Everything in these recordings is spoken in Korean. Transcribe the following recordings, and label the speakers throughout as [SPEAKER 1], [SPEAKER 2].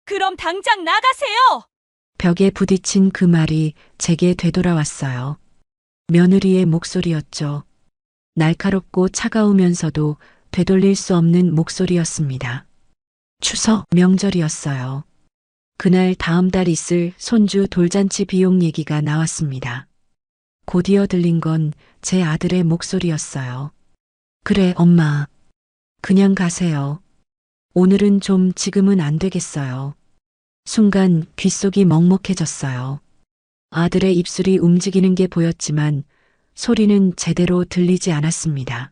[SPEAKER 1] 그럼 당장 나가세요!
[SPEAKER 2] 벽에 부딪힌 그 말이 제게 되돌아왔어요. 며느리의 목소리였죠. 날카롭고 차가우면서도 되돌릴 수 없는 목소리였습니다. 추석 명절이었어요. 그날 다음 달 있을 손주 돌잔치 비용 얘기가 나왔습니다. 곧이어 들린 건 제 아들의 목소리였어요. 그래, 엄마. 그냥 가세요. 오늘은 좀 지금은 안 되겠어요. 순간 귓속이 먹먹해졌어요. 아들의 입술이 움직이는 게 보였지만 소리는 제대로 들리지 않았습니다.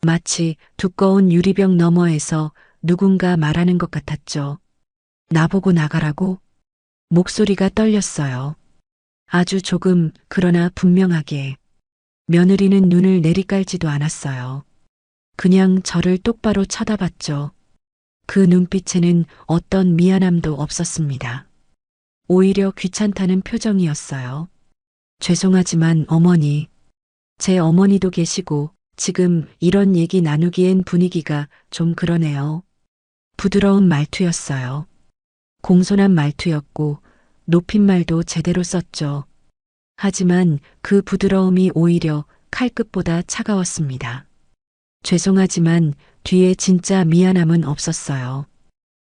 [SPEAKER 2] 마치 두꺼운 유리병 너머에서 누군가 말하는 것 같았죠. 나보고 나가라고? 목소리가 떨렸어요. 아주 조금, 그러나 분명하게. 며느리는 눈을 내리깔지도 않았어요. 그냥 저를 똑바로 쳐다봤죠. 그 눈빛에는 어떤 미안함도 없었습니다. 오히려 귀찮다는 표정이었어요. 죄송하지만 어머니, 제 어머니도 계시고 지금 이런 얘기 나누기엔 분위기가 좀 그러네요. 부드러운 말투였어요. 공손한 말투였고 높임말도 제대로 썼죠. 하지만 그 부드러움이 오히려 칼끝보다 차가웠습니다. 죄송하지만 뒤에 진짜 미안함은 없었어요.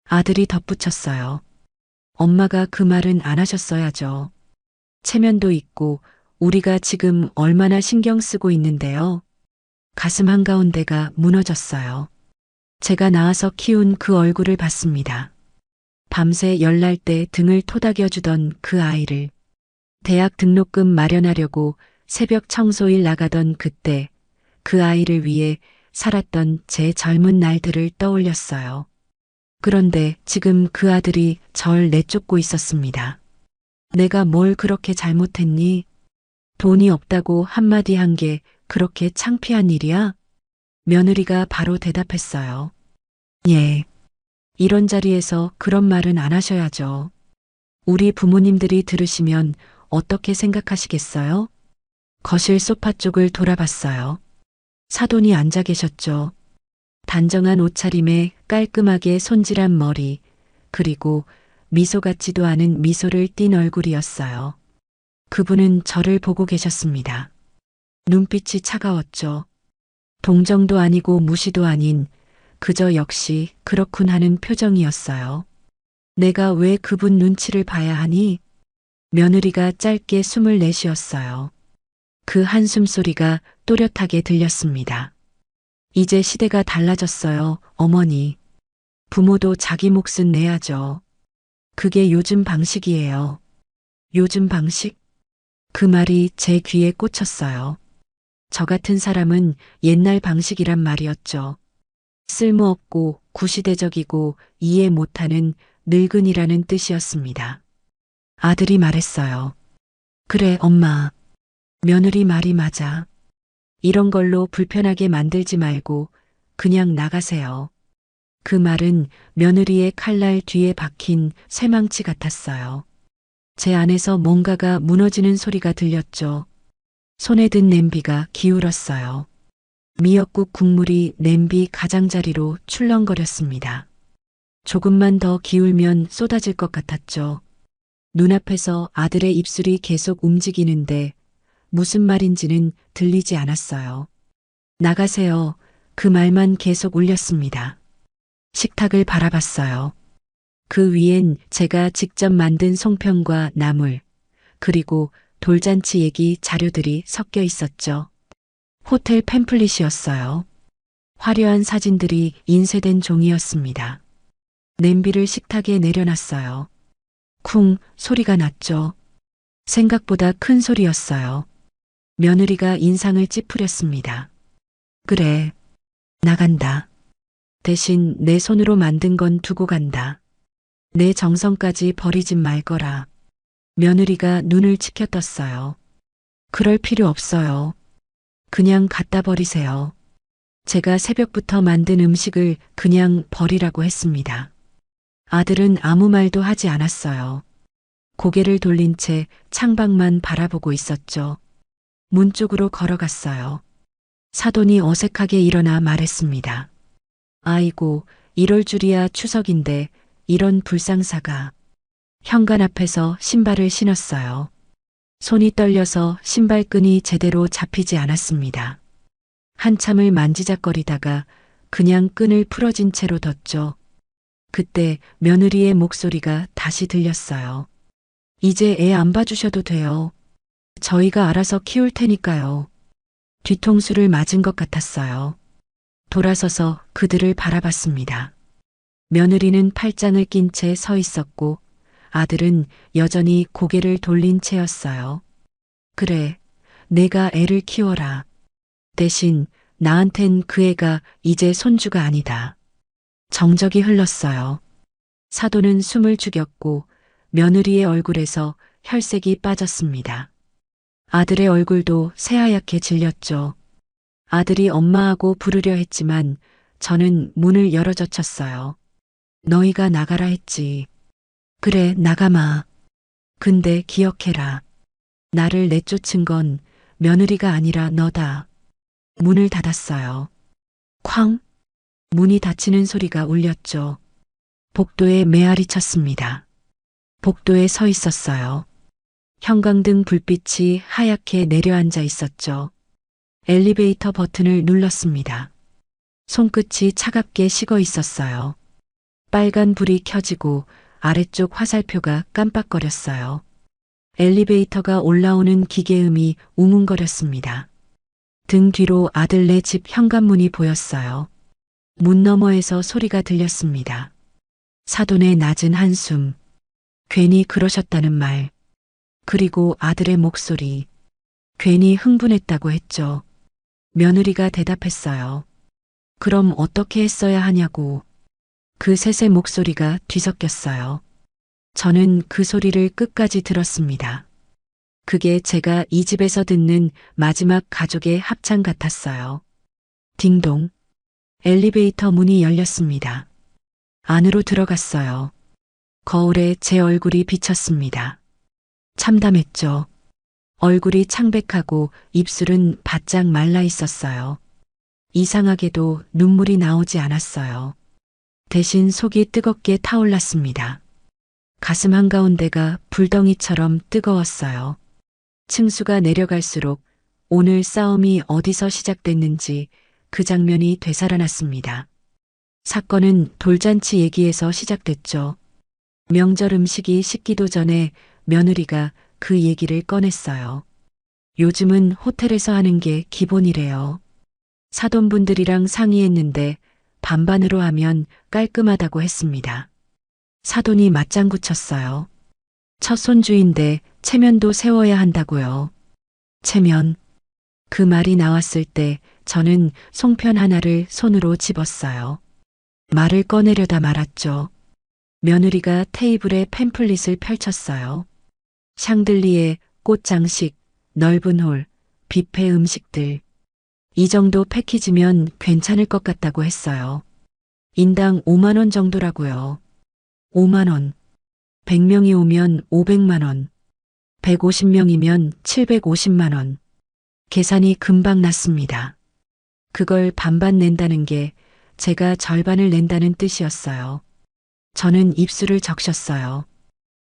[SPEAKER 2] 아들이 덧붙였어요. 엄마가 그 말은 안 하셨어야죠. 체면도 있고 우리가 지금 얼마나 신경 쓰고 있는데요. 가슴 한가운데가 무너졌어요. 제가 낳아서 키운 그 얼굴을 봤습니다. 밤새 열날 때 등을 토닥여주던 그 아이를, 대학 등록금 마련하려고 새벽 청소일 나가던 그때 그 아이를 위해 살았던 제 젊은 날들을 떠올렸어요. 그런데 지금 그 아들이 절 내쫓고 있었습니다. 내가 뭘 그렇게 잘못했니? 돈이 없다고 한마디 한 게 그렇게 창피한 일이야? 며느리가 바로 대답했어요. 예. 이런 자리에서 그런 말은 안 하셔야죠. 우리 부모님들이 들으시면 어떻게 생각하시겠어요? 거실 소파 쪽을 돌아봤어요. 사돈이 앉아 계셨죠. 단정한 옷차림에 깔끔하게 손질한 머리, 그리고 미소 같지도 않은 미소를 띤 얼굴이었어요. 그분은 저를 보고 계셨습니다. 눈빛이 차가웠죠. 동정도 아니고 무시도 아닌 그저 역시 그렇군 하는 표정이었어요. 내가 왜 그분 눈치를 봐야 하니? 며느리가 짧게 숨을 내쉬었어요. 그 한숨 소리가 또렷하게 들렸습니다. 이제 시대가 달라졌어요, 어머니. 부모도 자기 몫은 내야죠. 그게 요즘 방식이에요. 요즘 방식? 그 말이 제 귀에 꽂혔어요. 저 같은 사람은 옛날 방식이란 말이었죠. 쓸모없고 구시대적이고 이해 못하는 늙은이라는 뜻이었습니다. 아들이 말했어요. 그래, 엄마. 며느리 말이 맞아. 이런 걸로 불편하게 만들지 말고 그냥 나가세요. 그 말은 며느리의 칼날 뒤에 박힌 쇠망치 같았어요. 제 안에서 뭔가가 무너지는 소리가 들렸죠. 손에 든 냄비가 기울었어요. 미역국 국물이 냄비 가장자리로 출렁거렸습니다. 조금만 더 기울면 쏟아질 것 같았죠. 눈앞에서 아들의 입술이 계속 움직이는데 무슨 말인지는 들리지 않았어요. 나가세요. 그 말만 계속 울렸습니다. 식탁을 바라봤어요. 그 위엔 제가 직접 만든 송편과 나물, 그리고 돌잔치 얘기 자료들이 섞여 있었죠. 호텔 팸플릿이었어요. 화려한 사진들이 인쇄된 종이였습니다. 냄비를 식탁에 내려놨어요. 쿵 소리가 났죠. 생각보다 큰 소리였어요. 며느리가 인상을 찌푸렸습니다. 그래, 나간다. 대신 내 손으로 만든 건 두고 간다. 내 정성까지 버리진 말거라. 며느리가 눈을 치켜떴어요. 그럴 필요 없어요. 그냥 갖다 버리세요. 제가 새벽부터 만든 음식을 그냥 버리라고 했습니다. 아들은 아무 말도 하지 않았어요. 고개를 돌린 채 창밖만 바라보고 있었죠. 문 쪽으로 걸어갔어요. 사돈이 어색하게 일어나 말했습니다. 아이고, 이럴 줄이야 추석인데 이런 불상사가. 현관 앞에서 신발을 신었어요. 손이 떨려서 신발끈이 제대로 잡히지 않았습니다. 한참을 만지작거리다가 그냥 끈을 풀어진 채로 뒀죠. 그때 며느리의 목소리가 다시 들렸어요. 이제 애 안 봐주셔도 돼요. 저희가 알아서 키울 테니까요. 뒤통수를 맞은 것 같았어요. 돌아서서 그들을 바라봤습니다. 며느리는 팔짱을 낀 채 서 있었고 아들은 여전히 고개를 돌린 채였어요. 그래, 내가 애를 키워라. 대신 나한텐 그 애가 이제 손주가 아니다. 정적이 흘렀어요. 사돈은 숨을 죽였고 며느리의 얼굴에서 혈색이 빠졌습니다. 아들의 얼굴도 새하얗게 질렸죠. 아들이 엄마하고 부르려 했지만 저는 문을 열어젖혔어요. 너희가 나가라 했지. 그래, 나가마. 근데 기억해라. 나를 내쫓은 건 며느리가 아니라 너다. 문을 닫았어요. 쾅! 문이 닫히는 소리가 울렸죠. 복도에 메아리 쳤습니다. 복도에 서 있었어요. 형광등 불빛이 하얗게 내려앉아 있었죠. 엘리베이터 버튼을 눌렀습니다. 손끝이 차갑게 식어 있었어요. 빨간 불이 켜지고 아래쪽 화살표가 깜빡거렸어요. 엘리베이터가 올라오는 기계음이 웅웅거렸습니다. 등 뒤로 아들네 집 현관문이 보였어요. 문 너머에서 소리가 들렸습니다. 사돈의 낮은 한숨. 괜히 그러셨다는 말. 그리고 아들의 목소리. 괜히 흥분했다고 했죠. 며느리가 대답했어요. 그럼 어떻게 했어야 하냐고. 그 셋의 목소리가 뒤섞였어요. 저는 그 소리를 끝까지 들었습니다. 그게 제가 이 집에서 듣는 마지막 가족의 합창 같았어요. 딩동. 엘리베이터 문이 열렸습니다. 안으로 들어갔어요. 거울에 제 얼굴이 비쳤습니다. 참담했죠. 얼굴이 창백하고 입술은 바짝 말라 있었어요. 이상하게도 눈물이 나오지 않았어요. 대신 속이 뜨겁게 타올랐습니다. 가슴 한가운데가 불덩이처럼 뜨거웠어요. 층수가 내려갈수록 오늘 싸움이 어디서 시작됐는지 그 장면이 되살아났습니다. 사건은 돌잔치 얘기에서 시작됐죠. 명절 음식이 식기도 전에 며느리가 그 얘기를 꺼냈어요. 요즘은 호텔에서 하는 게 기본이래요. 사돈분들이랑 상의했는데 반반으로 하면 깔끔하다고 했습니다. 사돈이 맞장구 쳤어요. 첫 손주인데 체면도 세워야 한다고요. 체면. 그 말이 나왔을 때 저는 송편 하나를 손으로 집었어요. 말을 꺼내려다 말았죠. 며느리가 테이블에 팸플릿을 펼쳤어요. 샹들리에 꽃장식, 넓은 홀, 뷔페 음식들. 이 정도 패키지면 괜찮을 것 같다고 했어요. 인당 5만 원 정도라고요. 5만 원. 100명이 오면 500만 원. 150명이면 750만 원. 계산이 금방 났습니다. 그걸 반반 낸다는 게 제가 절반을 낸다는 뜻이었어요. 저는 입술을 적셨어요.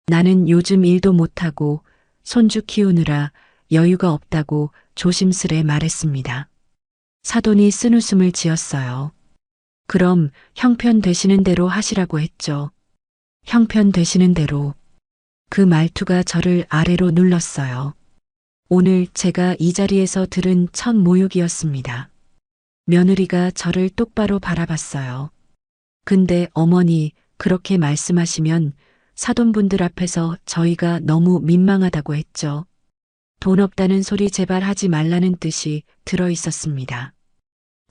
[SPEAKER 2] 나는 요즘 일도 못하고 손주 키우느라 여유가 없다고 조심스레 말했습니다. 사돈이 쓴웃음을 지었어요. 그럼 형편 되시는 대로 하시라고 했죠. 형편 되시는 대로. 그 말투가 저를 아래로 눌렀어요. 오늘 제가 이 자리에서 들은 첫 모욕이었습니다. 며느리가 저를 똑바로 바라봤어요. 근데 어머니 그렇게 말씀하시면 사돈분들 앞에서 저희가 너무 민망하다고 했죠. 돈 없다는 소리 제발 하지 말라는 뜻이 들어 있었습니다.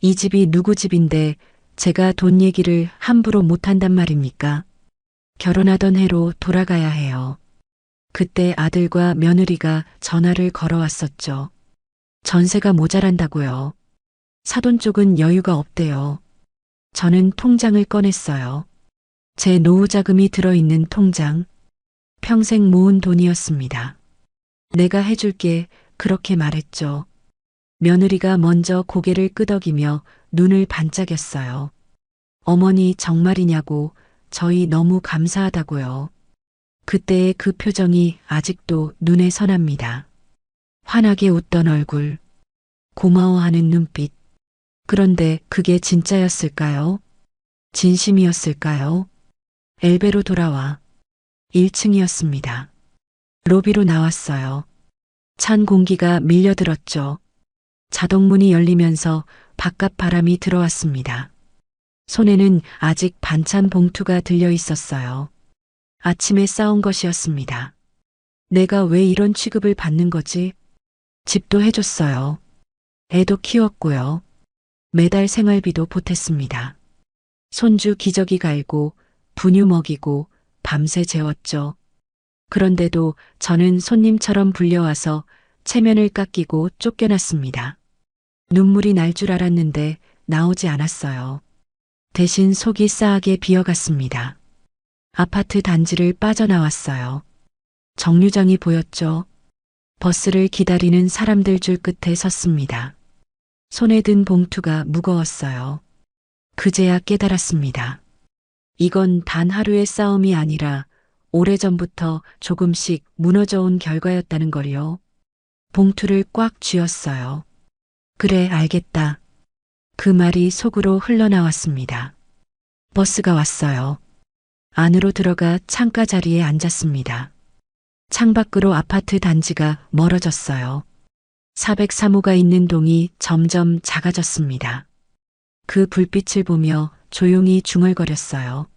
[SPEAKER 2] 이 집이 누구 집인데 제가 돈 얘기를 함부로 못한단 말입니까? 결혼하던 해로 돌아가야 해요. 그때 아들과 며느리가 전화를 걸어왔었죠. 전세가 모자란다고요. 사돈 쪽은 여유가 없대요. 저는 통장을 꺼냈어요. 제 노후 자금이 들어있는 통장. 평생 모은 돈이었습니다. 내가 해줄게 그렇게 말했죠. 며느리가 먼저 고개를 끄덕이며 눈을 반짝였어요. 어머니 정말이냐고 저희 너무 감사하다고요. 그때의 그 표정이 아직도 눈에 선합니다. 환하게 웃던 얼굴, 고마워하는 눈빛. 그런데 그게 진짜였을까요? 진심이었을까요? 엘베로 돌아와 1층이었습니다. 로비로 나왔어요. 찬 공기가 밀려들었죠. 자동문이 열리면서 바깥 바람이 들어왔습니다. 손에는 아직 반찬 봉투가 들려 있었어요. 아침에 싸운 것이었습니다. 내가 왜 이런 취급을 받는 거지? 집도 해줬어요. 애도 키웠고요. 매달 생활비도 보탰습니다. 손주 기저귀 갈고 분유 먹이고 밤새 재웠죠. 그런데도 저는 손님처럼 불려와서 체면을 깎이고 쫓겨났습니다. 눈물이 날 줄 알았는데 나오지 않았어요. 대신 속이 싸하게 비어갔습니다. 아파트 단지를 빠져나왔어요. 정류장이 보였죠. 버스를 기다리는 사람들 줄 끝에 섰습니다. 손에 든 봉투가 무거웠어요. 그제야 깨달았습니다. 이건 단 하루의 싸움이 아니라 오래전부터 조금씩 무너져 온 결과였다는 걸요. 봉투를 꽉 쥐었어요. 그래, 알겠다. 그 말이 속으로 흘러나왔습니다. 버스가 왔어요. 안으로 들어가 창가 자리에 앉았습니다. 창밖으로 아파트 단지가 멀어졌어요. 403호가 있는 동이 점점 작아졌습니다. 그 불빛을 보며 조용히 중얼거렸어요.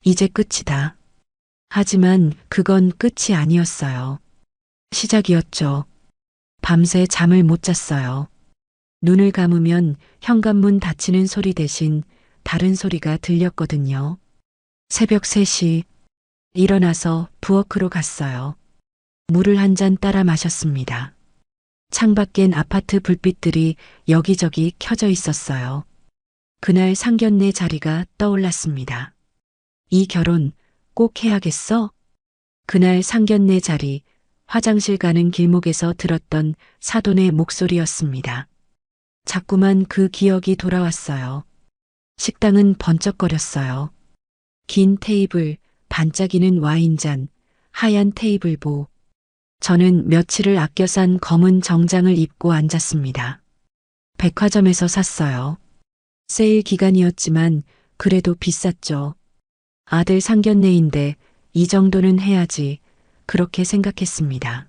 [SPEAKER 2] 이제 끝이다. 하지만 그건 끝이 아니었어요. 시작이었죠. 밤새 잠을 못 잤어요. 눈을 감으면 현관문 닫히는 소리 대신 다른 소리가 들렸거든요. 새벽 3시 일어나서 부엌으로 갔어요. 물을 한 잔 따라 마셨습니다. 창밖엔 아파트 불빛들이 여기저기 켜져 있었어요. 그날 상견례 자리가 떠올랐습니다. 이 결혼 꼭 해야겠어? 그날 상견례 자리, 화장실 가는 길목에서 들었던 사돈의 목소리였습니다. 자꾸만 그 기억이 돌아왔어요. 식당은 번쩍거렸어요. 긴 테이블, 반짝이는 와인잔, 하얀 테이블보. 저는 며칠을 아껴 산 검은 정장을 입고 앉았습니다. 백화점에서 샀어요. 세일 기간이었지만 그래도 비쌌죠. 아들 상견례인데 이 정도는 해야지, 그렇게 생각했습니다.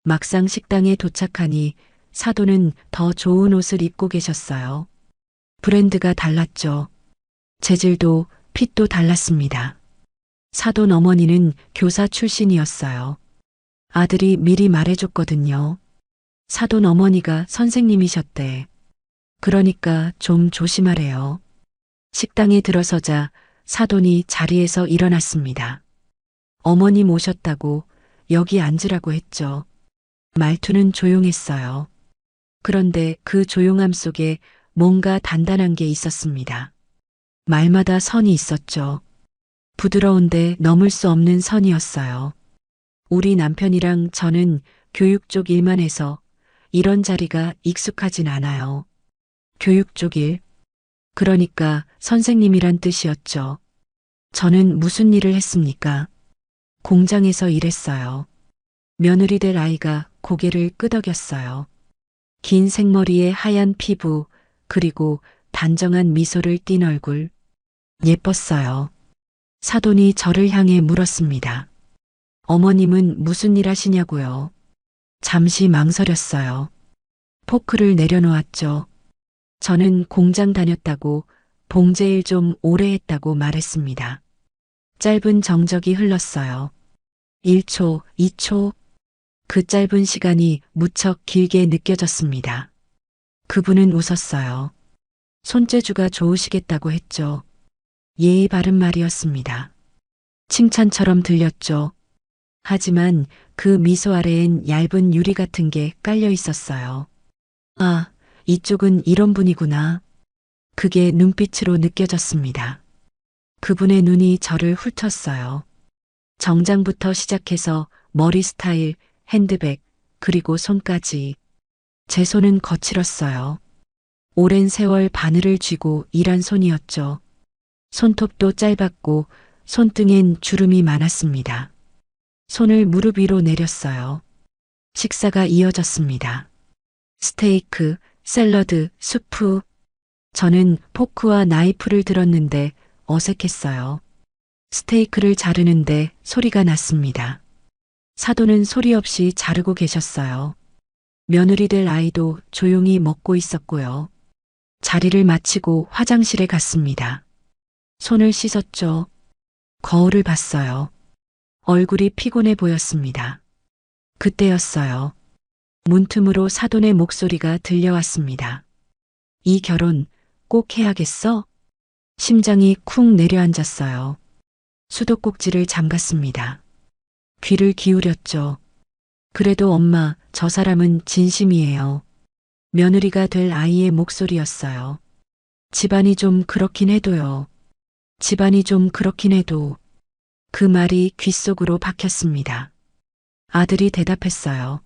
[SPEAKER 2] 막상 식당에 도착하니 사돈은 더 좋은 옷을 입고 계셨어요. 브랜드가 달랐죠. 재질도 핏도 달랐습니다. 사돈 어머니는 교사 출신이었어요. 아들이 미리 말해줬거든요. 사돈 어머니가 선생님이셨대. 그러니까 좀 조심하래요. 식당에 들어서자 사돈이 자리에서 일어났습니다. 어머님 오셨다고 여기 앉으라고 했죠. 말투는 조용했어요. 그런데 그 조용함 속에 뭔가 단단한 게 있었습니다. 말마다 선이 있었죠. 부드러운데 넘을 수 없는 선이었어요. 우리 남편이랑 저는 교육 쪽 일만 해서 이런 자리가 익숙하진 않아요. 교육 쪽 일? 그러니까 선생님이란 뜻이었죠. 저는 무슨 일을 했습니까? 공장에서 일했어요. 며느리 될 아이가 고개를 끄덕였어요. 긴 생머리에 하얀 피부, 그리고 단정한 미소를 띤 얼굴. 예뻤어요. 사돈이 저를 향해 물었습니다. 어머님은 무슨 일 하시냐고요? 잠시 망설였어요. 포크를 내려놓았죠. 저는 공장 다녔다고, 봉제일 좀 오래 했다고 말했습니다. 짧은 정적이 흘렀어요. 1초, 2초. 그 짧은 시간이 무척 길게 느껴졌습니다. 그분은 웃었어요. 손재주가 좋으시겠다고 했죠. 예의 바른 말이었습니다. 칭찬처럼 들렸죠. 하지만 그 미소 아래엔 얇은 유리 같은 게 깔려 있었어요. 아, 이쪽은 이런 분이구나. 그게 눈빛으로 느껴졌습니다. 그분의 눈이 저를 훑었어요. 정장부터 시작해서 머리 스타일, 핸드백, 그리고 손까지. 제 손은 거칠었어요. 오랜 세월 바늘을 쥐고 일한 손이었죠. 손톱도 짧았고 손등엔 주름이 많았습니다. 손을 무릎 위로 내렸어요. 식사가 이어졌습니다. 스테이크, 샐러드, 수프. 저는 포크와 나이프를 들었는데 어색했어요. 스테이크를 자르는데 소리가 났습니다. 사돈은 소리 없이 자르고 계셨어요. 며느리 될 아이도 조용히 먹고 있었고요. 자리를 마치고 화장실에 갔습니다. 손을 씻었죠. 거울을 봤어요. 얼굴이 피곤해 보였습니다. 그때였어요. 문틈으로 사돈의 목소리가 들려왔습니다. 이 결혼 꼭 해야겠어? 심장이 쿵 내려앉았어요. 수도꼭지를 잠갔습니다. 귀를 기울였죠. 그래도 엄마, 저 사람은 진심이에요. 며느리가 될 아이의 목소리였어요. 집안이 좀 그렇긴 해도요. 집안이 좀 그렇긴 해도. 그 말이 귓속으로 박혔습니다. 아들이 대답했어요.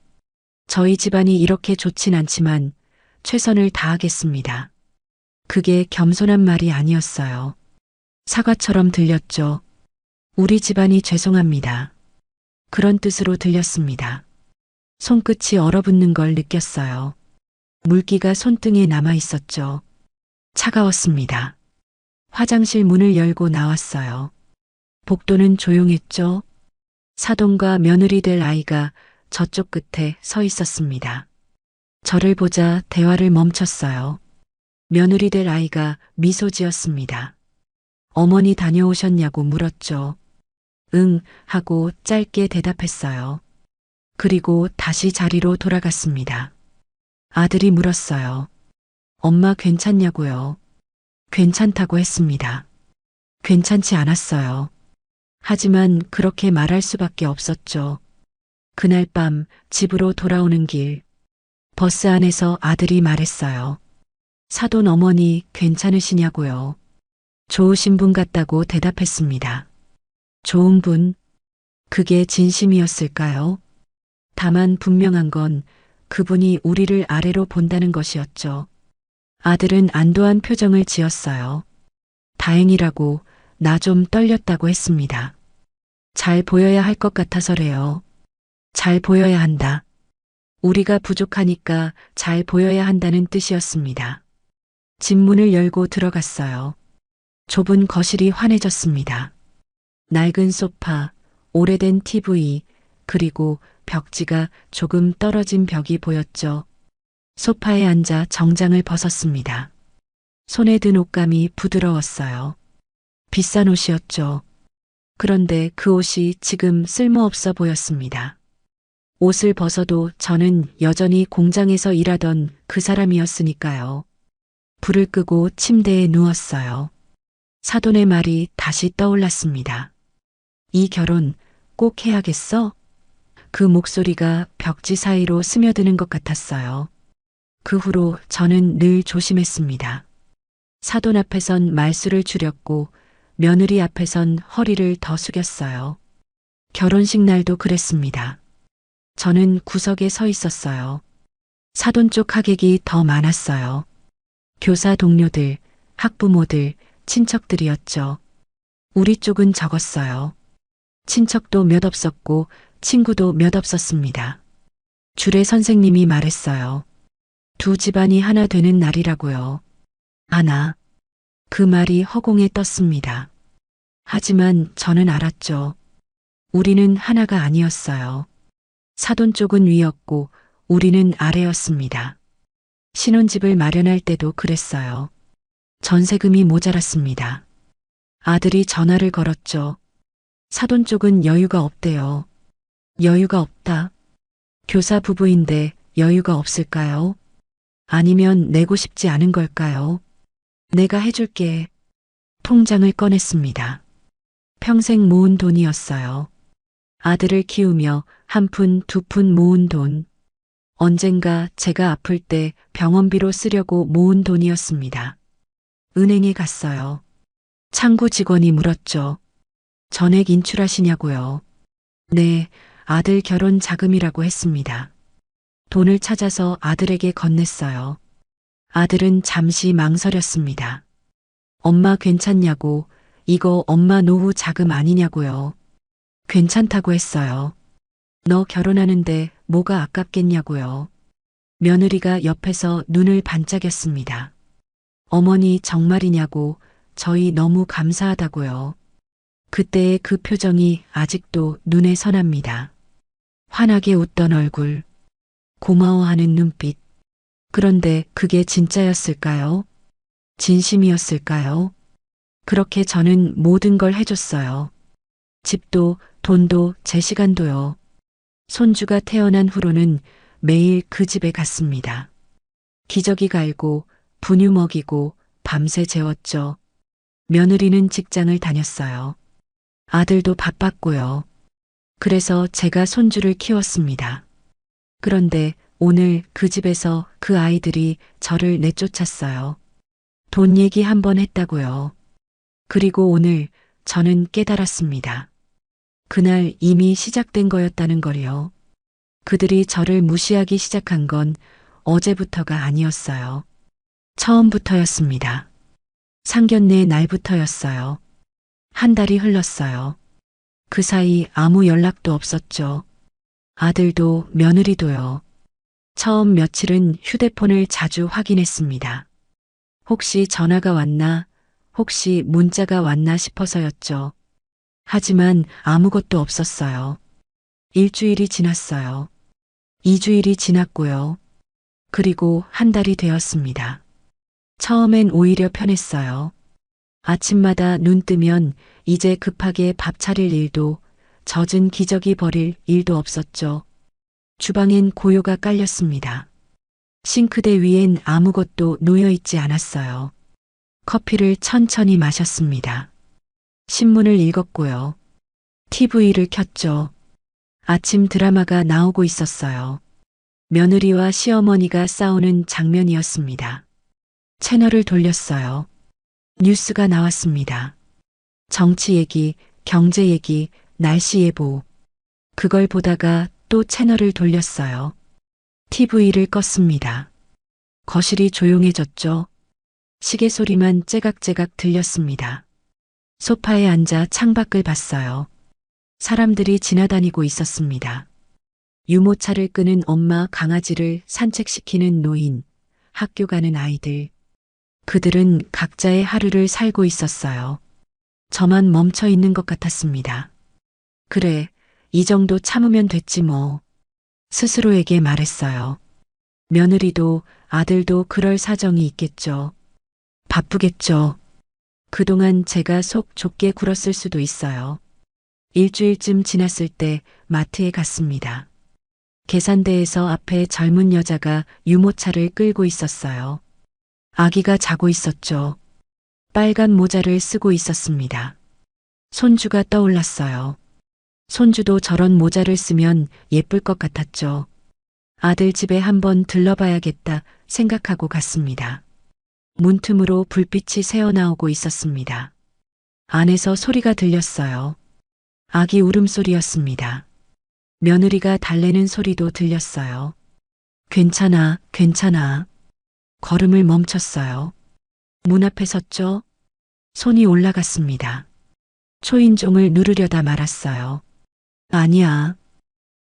[SPEAKER 2] 저희 집안이 이렇게 좋진 않지만 최선을 다하겠습니다. 그게 겸손한 말이 아니었어요. 사과처럼 들렸죠. 우리 집안이 죄송합니다. 그런 뜻으로 들렸습니다. 손끝이 얼어붙는 걸 느꼈어요. 물기가 손등에 남아 있었죠. 차가웠습니다. 화장실 문을 열고 나왔어요. 복도는 조용했죠. 사돈과 며느리 될 아이가 저쪽 끝에 서 있었습니다. 저를 보자 대화를 멈췄어요. 며느리 될 아이가 미소 지었습니다. 어머니 다녀오셨냐고 물었죠. 응 하고 짧게 대답했어요. 그리고 다시 자리로 돌아갔습니다. 아들이 물었어요. 엄마 괜찮냐고요? 괜찮다고 했습니다. 괜찮지 않았어요. 하지만 그렇게 말할 수밖에 없었죠. 그날 밤 집으로 돌아오는 길, 버스 안에서 아들이 말했어요. 사돈 어머니 괜찮으시냐고요? 좋으신 분 같다고 대답했습니다. 좋은 분? 그게 진심이었을까요? 다만 분명한 건 그분이 우리를 아래로 본다는 것이었죠. 아들은 안도한 표정을 지었어요. 다행이라고 나 좀 떨렸다고 했습니다. 잘 보여야 할 것 같아서래요. 잘 보여야 한다. 우리가 부족하니까 잘 보여야 한다는 뜻이었습니다. 집 문을 열고 들어갔어요. 좁은 거실이 환해졌습니다. 낡은 소파, 오래된 TV, 그리고 벽지가 조금 떨어진 벽이 보였죠. 소파에 앉아 정장을 벗었습니다. 손에 든 옷감이 부드러웠어요. 비싼 옷이었죠. 그런데 그 옷이 지금 쓸모없어 보였습니다. 옷을 벗어도 저는 여전히 공장에서 일하던 그 사람이었으니까요. 불을 끄고 침대에 누웠어요. 사돈의 말이 다시 떠올랐습니다. 이 결혼 꼭 해야겠어? 그 목소리가 벽지 사이로 스며드는 것 같았어요. 그 후로 저는 늘 조심했습니다. 사돈 앞에선 말수를 줄였고 며느리 앞에선 허리를 더 숙였어요. 결혼식 날도 그랬습니다. 저는 구석에 서 있었어요. 사돈 쪽 하객이 더 많았어요. 교사 동료들, 학부모들, 친척들이었죠. 우리 쪽은 적었어요. 친척도 몇 없었고 친구도 몇 없었습니다. 줄에 선생님이 말했어요. 두 집안이 하나 되는 날이라고요. 하나. 그 말이 허공에 떴습니다. 하지만 저는 알았죠. 우리는 하나가 아니었어요. 사돈 쪽은 위였고 우리는 아래였습니다. 신혼집을 마련할 때도 그랬어요. 전세금이 모자랐습니다. 아들이 전화를 걸었죠. 사돈 쪽은 여유가 없대요. 여유가 없다. 교사 부부인데 여유가 없을까요? 아니면 내고 싶지 않은 걸까요? 내가 해줄게. 통장을 꺼냈습니다. 평생 모은 돈이었어요. 아들을 키우며 한 푼, 두 푼 모은 돈. 언젠가 제가 아플 때 병원비로 쓰려고 모은 돈이었습니다. 은행에 갔어요. 창구 직원이 물었죠. 전액 인출하시냐고요. 네, 아들 결혼 자금이라고 했습니다. 돈을 찾아서 아들에게 건넸어요. 아들은 잠시 망설였습니다. 엄마 괜찮냐고 이거 엄마 노후 자금 아니냐고요. 괜찮다고 했어요. 너 결혼하는데 뭐가 아깝겠냐고요. 며느리가 옆에서 눈을 반짝였습니다. 어머니 정말이냐고, 저희 너무 감사하다고요. 그때의 그 표정이 아직도 눈에 선합니다. 환하게 웃던 얼굴, 고마워하는 눈빛. 그런데 그게 진짜였을까요? 진심이었을까요? 그렇게 저는 모든 걸 해줬어요. 집도, 돈도, 제 시간도요. 손주가 태어난 후로는 매일 그 집에 갔습니다. 기저귀 갈고, 분유 먹이고, 밤새 재웠죠. 며느리는 직장을 다녔어요. 아들도 바빴고요. 그래서 제가 손주를 키웠습니다. 그런데 오늘 그 집에서 그 아이들이 저를 내쫓았어요. 돈 얘기 한 번 했다고요. 그리고 오늘 저는 깨달았습니다. 그날 이미 시작된 거였다는 걸요. 그들이 저를 무시하기 시작한 건 어제부터가 아니었어요. 처음부터였습니다. 상견례 날부터였어요. 한 달이 흘렀어요. 그 사이 아무 연락도 없었죠. 아들도 며느리도요. 처음 며칠은 휴대폰을 자주 확인했습니다. 혹시 전화가 왔나, 혹시 문자가 왔나 싶어서였죠. 하지만 아무것도 없었어요. 일주일이 지났어요. 2주일이 지났고요. 그리고 한 달이 되었습니다. 처음엔 오히려 편했어요. 아침마다 눈 뜨면 이제 급하게 밥 차릴 일도, 젖은 기저귀 버릴 일도 없었죠. 주방엔 고요가 깔렸습니다. 싱크대 위엔 아무것도 놓여있지 않았어요. 커피를 천천히 마셨습니다. 신문을 읽었고요. TV를 켰죠. 아침 드라마가 나오고 있었어요. 며느리와 시어머니가 싸우는 장면이었습니다. 채널을 돌렸어요. 뉴스가 나왔습니다. 정치 얘기, 경제 얘기, 날씨 예보. 그걸 보다가 또 채널을 돌렸어요. TV를 껐습니다. 거실이 조용해졌죠. 시계 소리만 째각째각 들렸습니다. 소파에 앉아 창밖을 봤어요. 사람들이 지나다니고 있었습니다. 유모차를 끄는 엄마, 강아지를 산책시키는 노인, 학교 가는 아이들. 그들은 각자의 하루를 살고 있었어요. 저만 멈춰 있는 것 같았습니다. 그래, 이 정도 참으면 됐지 뭐. 스스로에게 말했어요. 며느리도 아들도 그럴 사정이 있겠죠. 바쁘겠죠. 그동안 제가 속 좁게 굴었을 수도 있어요. 일주일쯤 지났을 때 마트에 갔습니다. 계산대에서 앞에 젊은 여자가 유모차를 끌고 있었어요. 아기가 자고 있었죠. 빨간 모자를 쓰고 있었습니다. 손주가 떠올랐어요. 손주도 저런 모자를 쓰면 예쁠 것 같았죠. 아들 집에 한번 들러봐야겠다 생각하고 갔습니다. 문틈으로 불빛이 새어나오고 있었습니다. 안에서 소리가 들렸어요. 아기 울음소리였습니다. 며느리가 달래는 소리도 들렸어요. 괜찮아, 괜찮아. 걸음을 멈췄어요. 문 앞에 섰죠. 손이 올라갔습니다. 초인종을 누르려다 말았어요. 아니야.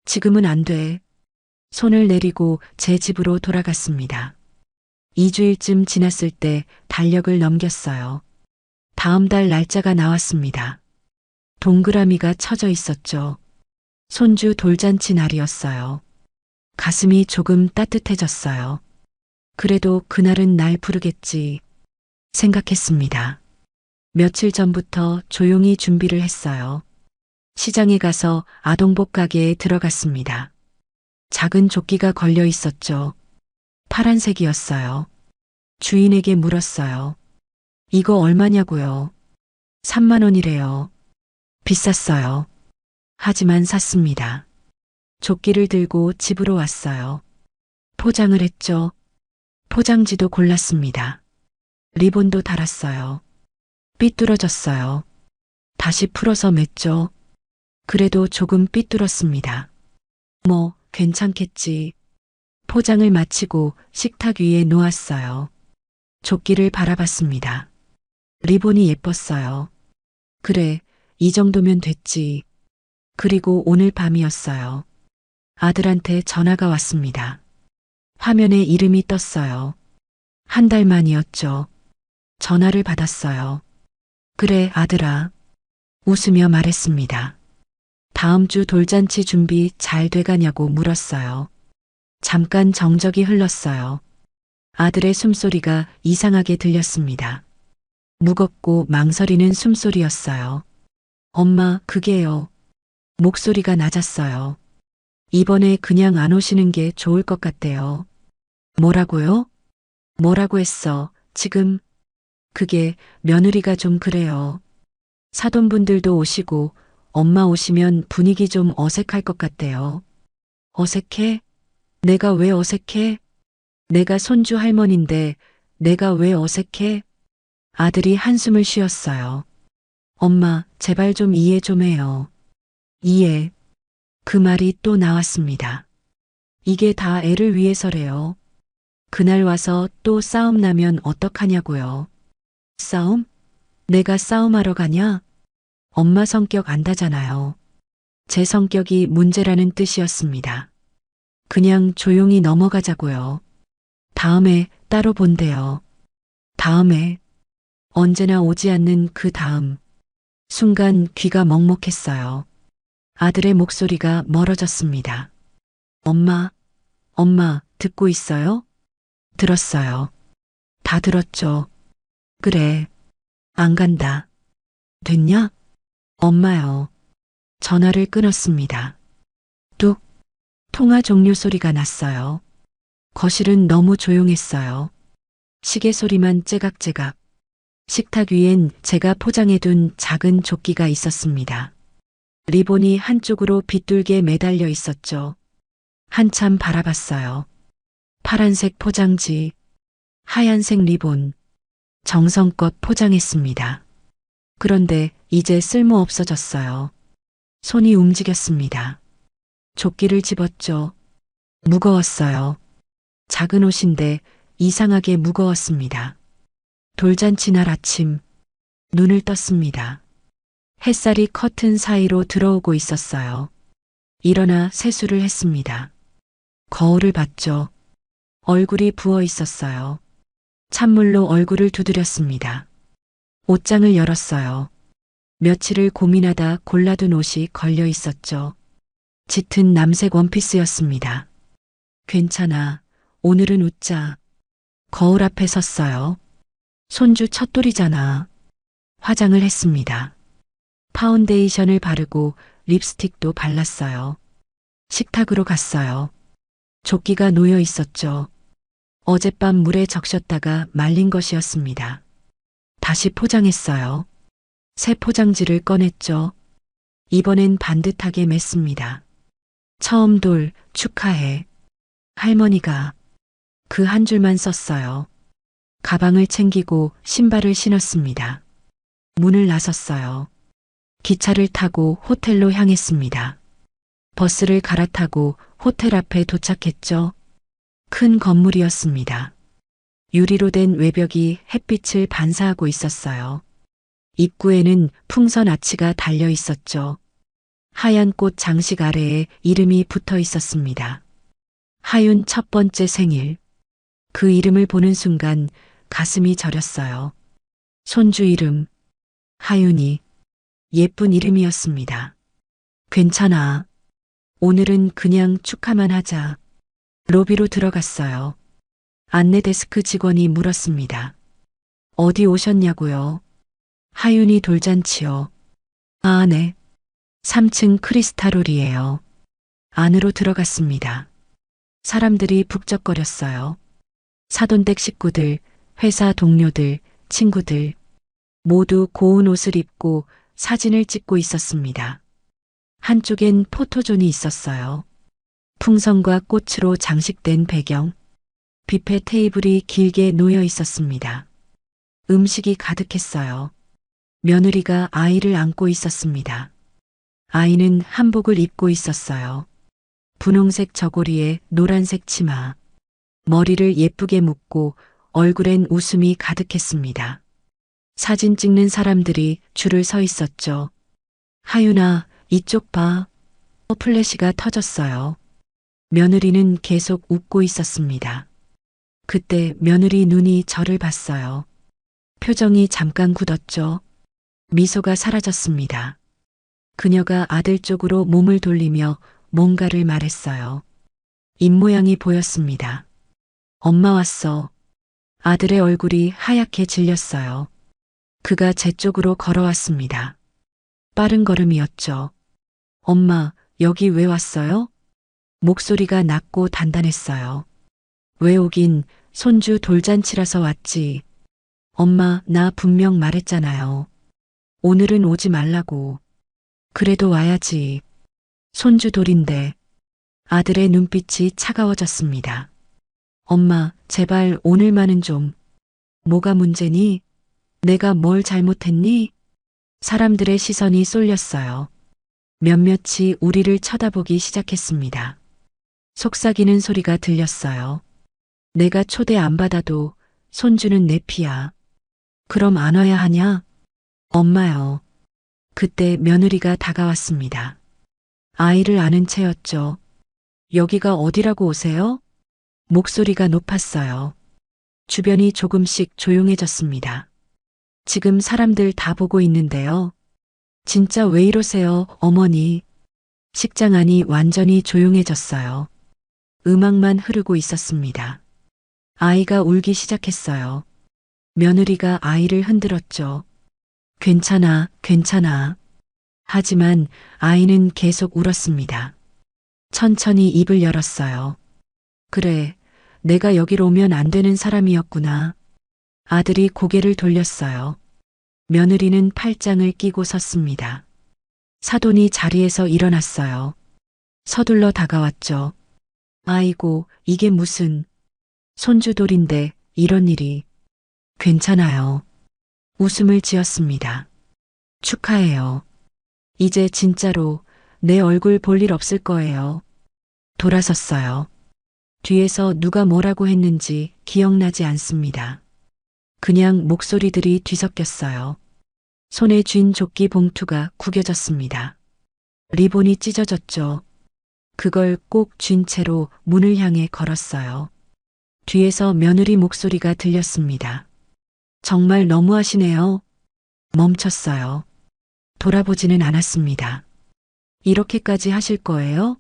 [SPEAKER 2] 지금은 안 돼. 손을 내리고 제 집으로 돌아갔습니다. 2주일쯤 지났을 때 달력을 넘겼어요. 다음 달 날짜가 나왔습니다. 동그라미가 쳐져 있었죠. 손주 돌잔치 날이었어요. 가슴이 조금 따뜻해졌어요. 그래도 그날은 날 부르겠지 생각했습니다. 며칠 전부터 조용히 준비를 했어요. 시장에 가서 아동복 가게에 들어갔습니다. 작은 조끼가 걸려 있었죠. 파란색이었어요. 주인에게 물었어요. 이거 얼마냐고요? 3만 원이래요. 비쌌어요. 하지만 샀습니다. 조끼를 들고 집으로 왔어요. 포장을 했죠. 포장지도 골랐습니다. 리본도 달았어요. 삐뚤어졌어요. 다시 풀어서 맸죠. 그래도 조금 삐뚤었습니다. 뭐, 괜찮겠지. 포장을 마치고 식탁 위에 놓았어요. 조끼를 바라봤습니다. 리본이 예뻤어요. 그래, 이 정도면 됐지. 그리고 오늘 밤이었어요. 아들한테 전화가 왔습니다. 화면에 이름이 떴어요. 한 달 만이었죠. 전화를 받았어요. 그래, 아들아. 웃으며 말했습니다. 다음 주 돌잔치 준비 잘 돼가냐고 물었어요. 잠깐 정적이 흘렀어요. 아들의 숨소리가 이상하게 들렸습니다. 무겁고 망설이는 숨소리였어요. 엄마, 그게요. 목소리가 낮았어요. 이번에 그냥 안 오시는 게 좋을 것 같대요. 뭐라고요? 뭐라고 했어, 지금? 그게 며느리가 좀 그래요. 사돈분들도 오시고 엄마 오시면 분위기 좀 어색할 것 같대요. 어색해? 내가 왜 어색해? 내가 손주 할머니인데 내가 왜 어색해? 아들이 한숨을 쉬었어요. 엄마, 제발 좀 이해 좀 해요. 이해. 그 말이 또 나왔습니다. 이게 다 애를 위해서래요. 그날 와서 또 싸움 나면 어떡하냐고요. 싸움? 내가 싸움하러 가냐? 엄마 성격 안다잖아요. 제 성격이 문제라는 뜻이었습니다. 그냥 조용히 넘어가자고요. 다음에 따로 본대요. 다음에 언제나 오지 않는 그 다음. 순간 귀가 먹먹했어요. 아들의 목소리가 멀어졌습니다. 엄마, 엄마, 듣고 있어요? 들었어요. 다 들었죠. 그래. 안 간다. 됐냐? 엄마요. 전화를 끊었습니다. 뚝. 통화 종료 소리가 났어요. 거실은 너무 조용했어요. 시계 소리만 째각째각. 식탁 위엔 제가 포장해둔 작은 조끼가 있었습니다. 리본이 한쪽으로 빗둘게 매달려 있었죠. 한참 바라봤어요. 파란색 포장지, 하얀색 리본, 정성껏 포장했습니다. 그런데 이제 쓸모 없어졌어요. 손이 움직였습니다. 조끼를 집었죠. 무거웠어요. 작은 옷인데 이상하게 무거웠습니다. 돌잔치 날 아침, 눈을 떴습니다. 햇살이 커튼 사이로 들어오고 있었어요. 일어나 세수를 했습니다. 거울을 봤죠. 얼굴이 부어 있었어요. 찬물로 얼굴을 두드렸습니다. 옷장을 열었어요. 며칠을 고민하다 골라둔 옷이 걸려 있었죠. 짙은 남색 원피스였습니다. 괜찮아. 오늘은 웃자. 거울 앞에 섰어요. 손주 첫돌이잖아. 화장을 했습니다. 파운데이션을 바르고 립스틱도 발랐어요. 식탁으로 갔어요. 조끼가 놓여 있었죠. 어젯밤 물에 적셨다가 말린 것이었습니다. 다시 포장했어요. 새 포장지를 꺼냈죠. 이번엔 반듯하게 맸습니다. 처음 돌 축하해. 할머니가 그 한 줄만 썼어요. 가방을 챙기고 신발을 신었습니다. 문을 나섰어요. 기차를 타고 호텔로 향했습니다. 버스를 갈아타고 호텔 앞에 도착했죠. 큰 건물이었습니다. 유리로 된 외벽이 햇빛을 반사하고 있었어요. 입구에는 풍선 아치가 달려 있었죠. 하얀 꽃 장식 아래에 이름이 붙어 있었습니다. 하윤 첫 번째 생일. 그 이름을 보는 순간 가슴이 저렸어요. 손주 이름, 하윤이. 예쁜 이름이었습니다. 괜찮아. 오늘은 그냥 축하만 하자. 로비로 들어갔어요. 안내 데스크 직원이 물었습니다. 어디 오셨냐고요? 하윤이 돌잔치요. 아, 네. 3층 크리스탈홀이에요. 안으로 들어갔습니다. 사람들이 북적거렸어요. 사돈댁 식구들, 회사 동료들, 친구들 모두 고운 옷을 입고 사진을 찍고 있었습니다. 한쪽엔 포토존이 있었어요. 풍선과 꽃으로 장식된 배경, 뷔페 테이블이 길게 놓여 있었습니다. 음식이 가득했어요. 며느리가 아이를 안고 있었습니다. 아이는 한복을 입고 있었어요. 분홍색 저고리에 노란색 치마. 머리를 예쁘게 묶고 얼굴엔 웃음이 가득했습니다. 사진 찍는 사람들이 줄을 서 있었죠. 하윤아, 이쪽 봐. 플래시가 터졌어요. 며느리는 계속 웃고 있었습니다. 그때 며느리 눈이 저를 봤어요. 표정이 잠깐 굳었죠. 미소가 사라졌습니다. 그녀가 아들 쪽으로 몸을 돌리며 뭔가를 말했어요. 입모양이 보였습니다. 엄마 왔어. 아들의 얼굴이 하얗게 질렸어요. 그가 제 쪽으로 걸어왔습니다. 빠른 걸음이었죠. 엄마, 여기 왜 왔어요? 목소리가 낮고 단단했어요. 왜 오긴, 손주 돌잔치라서 왔지. 엄마, 나 분명 말했잖아요. 오늘은 오지 말라고. 그래도 와야지. 손주 돌인데. 아들의 눈빛이 차가워졌습니다. 엄마, 제발 오늘만은 좀. 뭐가 문제니? 내가 뭘 잘못했니? 사람들의 시선이 쏠렸어요. 몇몇이 우리를 쳐다보기 시작했습니다. 속삭이는 소리가 들렸어요. 내가 초대 안 받아도 손주는 내 피야. 그럼 안 와야 하냐? 엄마요. 그때 며느리가 다가왔습니다. 아이를 아는 채였죠. 여기가 어디라고 오세요? 목소리가 높았어요. 주변이 조금씩 조용해졌습니다. 지금 사람들 다 보고 있는데요. 진짜 왜 이러세요, 어머니? 식장 안이 완전히 조용해졌어요. 음악만 흐르고 있었습니다. 아이가 울기 시작했어요. 며느리가 아이를 흔들었죠. 괜찮아, 괜찮아. 하지만 아이는 계속 울었습니다. 천천히 입을 열었어요. 그래, 내가 여기로 오면 안 되는 사람이었구나. 아들이 고개를 돌렸어요. 며느리는 팔짱을 끼고 섰습니다. 사돈이 자리에서 일어났어요. 서둘러 다가왔죠. 아이고, 이게 무슨. 손주돌인데 이런 일이. 괜찮아요. 웃음을 지었습니다. 축하해요. 이제 진짜로 내 얼굴 볼 일 없을 거예요. 돌아섰어요. 뒤에서 누가 뭐라고 했는지 기억나지 않습니다. 그냥 목소리들이 뒤섞였어요. 손에 쥔 조끼 봉투가 구겨졌습니다. 리본이 찢어졌죠. 그걸 꼭 쥔 채로 문을 향해 걸었어요. 뒤에서 며느리 목소리가 들렸습니다. 정말 너무하시네요. 멈췄어요. 돌아보지는 않았습니다. 이렇게까지 하실 거예요?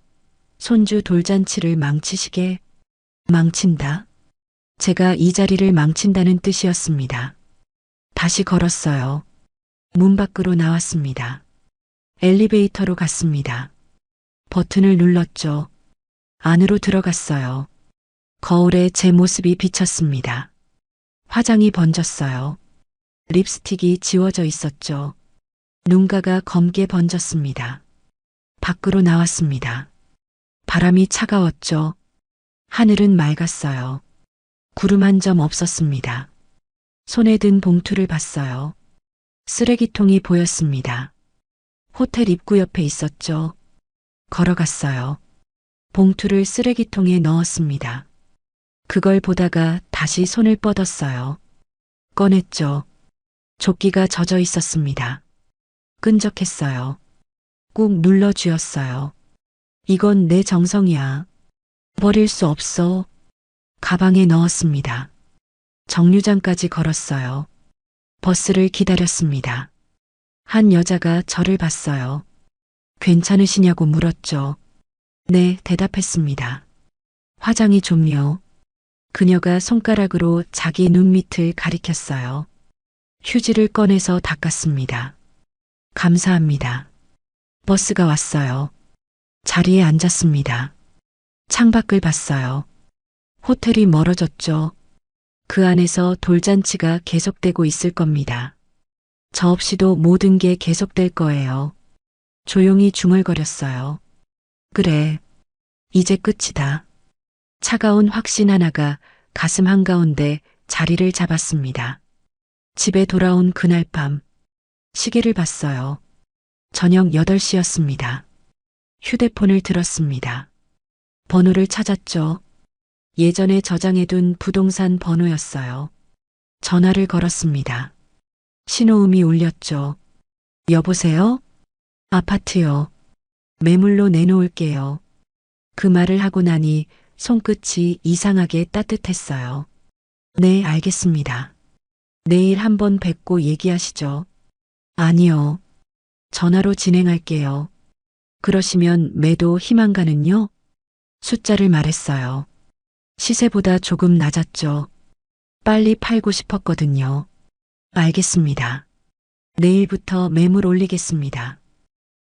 [SPEAKER 2] 손주 돌잔치를 망치시게? 망친다. 제가 이 자리를 망친다는 뜻이었습니다. 다시 걸었어요. 문 밖으로 나왔습니다. 엘리베이터로 갔습니다. 버튼을 눌렀죠. 안으로 들어갔어요. 거울에 제 모습이 비쳤습니다. 화장이 번졌어요. 립스틱이 지워져 있었죠. 눈가가 검게 번졌습니다. 밖으로 나왔습니다. 바람이 차가웠죠. 하늘은 맑았어요. 구름 한 점 없었습니다. 손에 든 봉투를 봤어요. 쓰레기통이 보였습니다. 호텔 입구 옆에 있었죠. 걸어갔어요. 봉투를 쓰레기통에 넣었습니다. 그걸 보다가 다시 손을 뻗었어요. 꺼냈죠. 조끼가 젖어 있었습니다. 끈적했어요. 꾹 눌러 쥐었어요. 이건 내 정성이야. 버릴 수 없어. 가방에 넣었습니다. 정류장까지 걸었어요. 버스를 기다렸습니다. 한 여자가 저를 봤어요. 괜찮으시냐고 물었죠. 네, 대답했습니다. 화장이 좀요. 그녀가 손가락으로 자기 눈 밑을 가리켰어요. 휴지를 꺼내서 닦았습니다. 감사합니다. 버스가 왔어요. 자리에 앉았습니다. 창밖을 봤어요. 호텔이 멀어졌죠. 그 안에서 돌잔치가 계속되고 있을 겁니다. 저 없이도 모든 게 계속될 거예요. 조용히 중얼거렸어요. 그래, 이제 끝이다. 차가운 확신 하나가 가슴 한가운데 자리를 잡았습니다. 집에 돌아온 그날 밤, 시계를 봤어요. 저녁 8시였습니다. 휴대폰을 들었습니다. 번호를 찾았죠. 예전에 저장해둔 부동산 번호였어요. 전화를 걸었습니다. 신호음이 울렸죠. 여보세요? 아파트요. 매물로 내놓을게요. 그 말을 하고 나니 손끝이 이상하게 따뜻했어요. 네, 알겠습니다. 내일 한번 뵙고 얘기하시죠. 아니요. 전화로 진행할게요. 그러시면 매도 희망가는요? 숫자를 말했어요. 시세보다 조금 낮았죠. 빨리 팔고 싶었거든요. 알겠습니다. 내일부터 매물 올리겠습니다.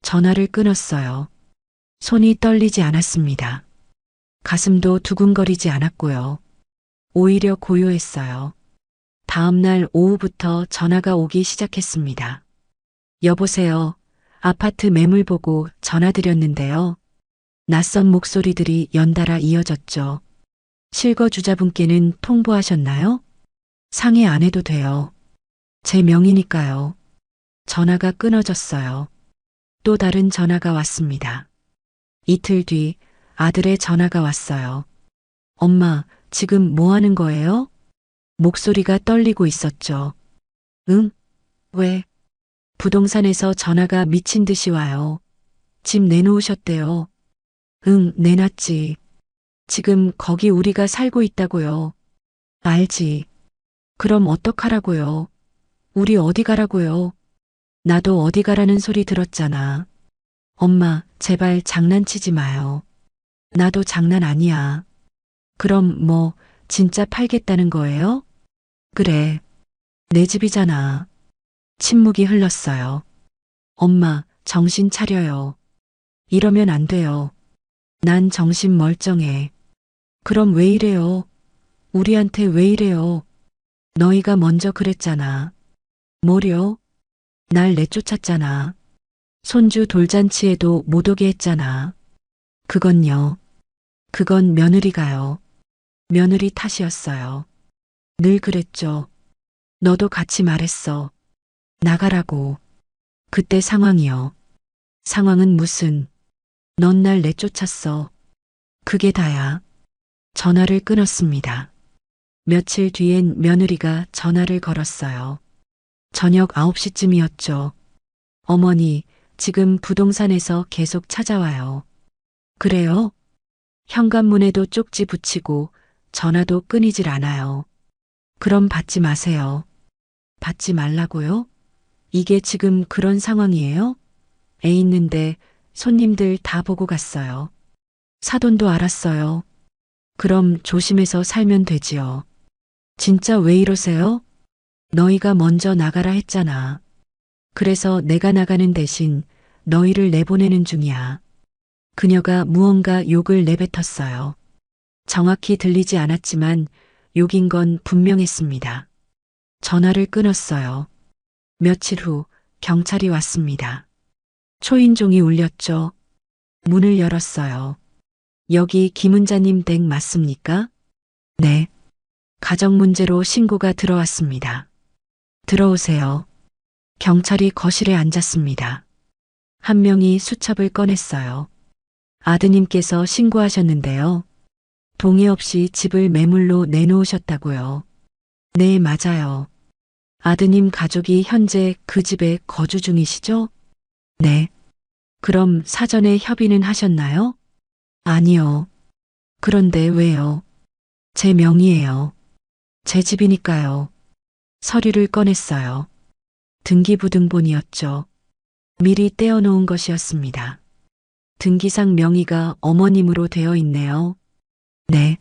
[SPEAKER 2] 전화를 끊었어요. 손이 떨리지 않았습니다. 가슴도 두근거리지 않았고요. 오히려 고요했어요. 다음 날 오후부터 전화가 오기 시작했습니다. 여보세요. 아파트 매물 보고 전화드렸는데요. 낯선 목소리들이 연달아 이어졌죠. 실거주자분께는 통보하셨나요? 상의 안 해도 돼요. 제 명의니까요. 전화가 끊어졌어요. 또 다른 전화가 왔습니다. 이틀 뒤 아들의 전화가 왔어요. 엄마, 지금 뭐 하는 거예요? 목소리가 떨리고 있었죠. 응? 왜? 부동산에서 전화가 미친 듯이 와요. 집 내놓으셨대요. 응, 내놨지. 지금 거기 우리가 살고 있다고요. 알지. 그럼 어떡하라고요? 우리 어디 가라고요? 나도 어디 가라는 소리 들었잖아. 엄마, 제발 장난치지 마요. 나도 장난 아니야. 그럼 뭐, 진짜 팔겠다는 거예요? 그래. 내 집이잖아. 침묵이 흘렀어요. 엄마, 정신 차려요. 이러면 안 돼요. 난 정신 멀쩡해. 그럼 왜 이래요? 우리한테 왜 이래요? 너희가 먼저 그랬잖아. 뭐려? 날 내쫓았잖아. 손주 돌잔치에도 못 오게 했잖아. 그건요. 그건 며느리가요. 며느리 탓이었어요. 늘 그랬죠. 너도 같이 말했어. 나가라고. 그때 상황이요. 상황은 무슨. 넌 날 내쫓았어. 그게 다야. 전화를 끊었습니다. 며칠 뒤엔 며느리가 전화를 걸었어요. 저녁 9시쯤이었죠. 어머니, 지금 부동산에서 계속 찾아와요. 그래요? 현관문에도 쪽지 붙이고 전화도 끊이질 않아요. 그럼 받지 마세요. 받지 말라고요? 이게 지금 그런 상황이에요? 애 있는데 손님들 다 보고 갔어요. 사돈도 알았어요. 그럼 조심해서 살면 되지요. 진짜 왜 이러세요? 너희가 먼저 나가라 했잖아. 그래서 내가 나가는 대신 너희를 내보내는 중이야. 그녀가 무언가 욕을 내뱉었어요. 정확히 들리지 않았지만 욕인 건 분명했습니다. 전화를 끊었어요. 며칠 후 경찰이 왔습니다. 초인종이 울렸죠. 문을 열었어요. 여기 김은자님 댁 맞습니까? 네. 가정 문제로 신고가 들어왔습니다. 들어오세요. 경찰이 거실에 앉았습니다. 한 명이 수첩을 꺼냈어요. 아드님께서 신고하셨는데요. 동의 없이 집을 매물로 내놓으셨다고요. 네, 맞아요. 아드님 가족이 현재 그 집에 거주 중이시죠? 네. 그럼 사전에 협의는 하셨나요? 아니요. 그런데 왜요? 제 명의예요. 제 집이니까요. 서류를 꺼냈어요. 등기부등본이었죠. 미리 떼어놓은 것이었습니다. 등기상 명의가 어머님으로 되어 있네요. 네.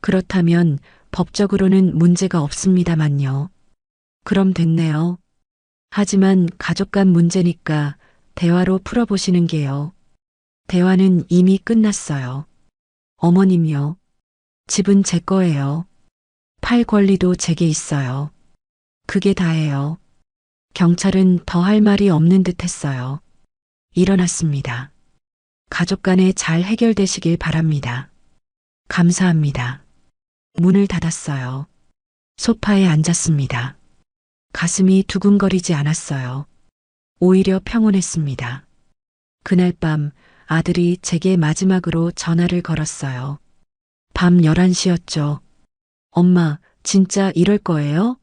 [SPEAKER 2] 그렇다면 법적으로는 문제가 없습니다만요. 그럼 됐네요. 하지만 가족 간 문제니까 대화로 풀어보시는 게요. 대화는 이미 끝났어요. 어머님요. 집은 제 거예요. 팔 권리도 제게 있어요. 그게 다예요. 경찰은 더 할 말이 없는 듯 했어요. 일어났습니다. 가족 간에 잘 해결되시길 바랍니다. 감사합니다. 문을 닫았어요. 소파에 앉았습니다. 가슴이 두근거리지 않았어요. 오히려 평온했습니다. 그날 밤 아들이 제게 마지막으로 전화를 걸었어요. 밤 11시였죠. 엄마, 진짜 이럴 거예요?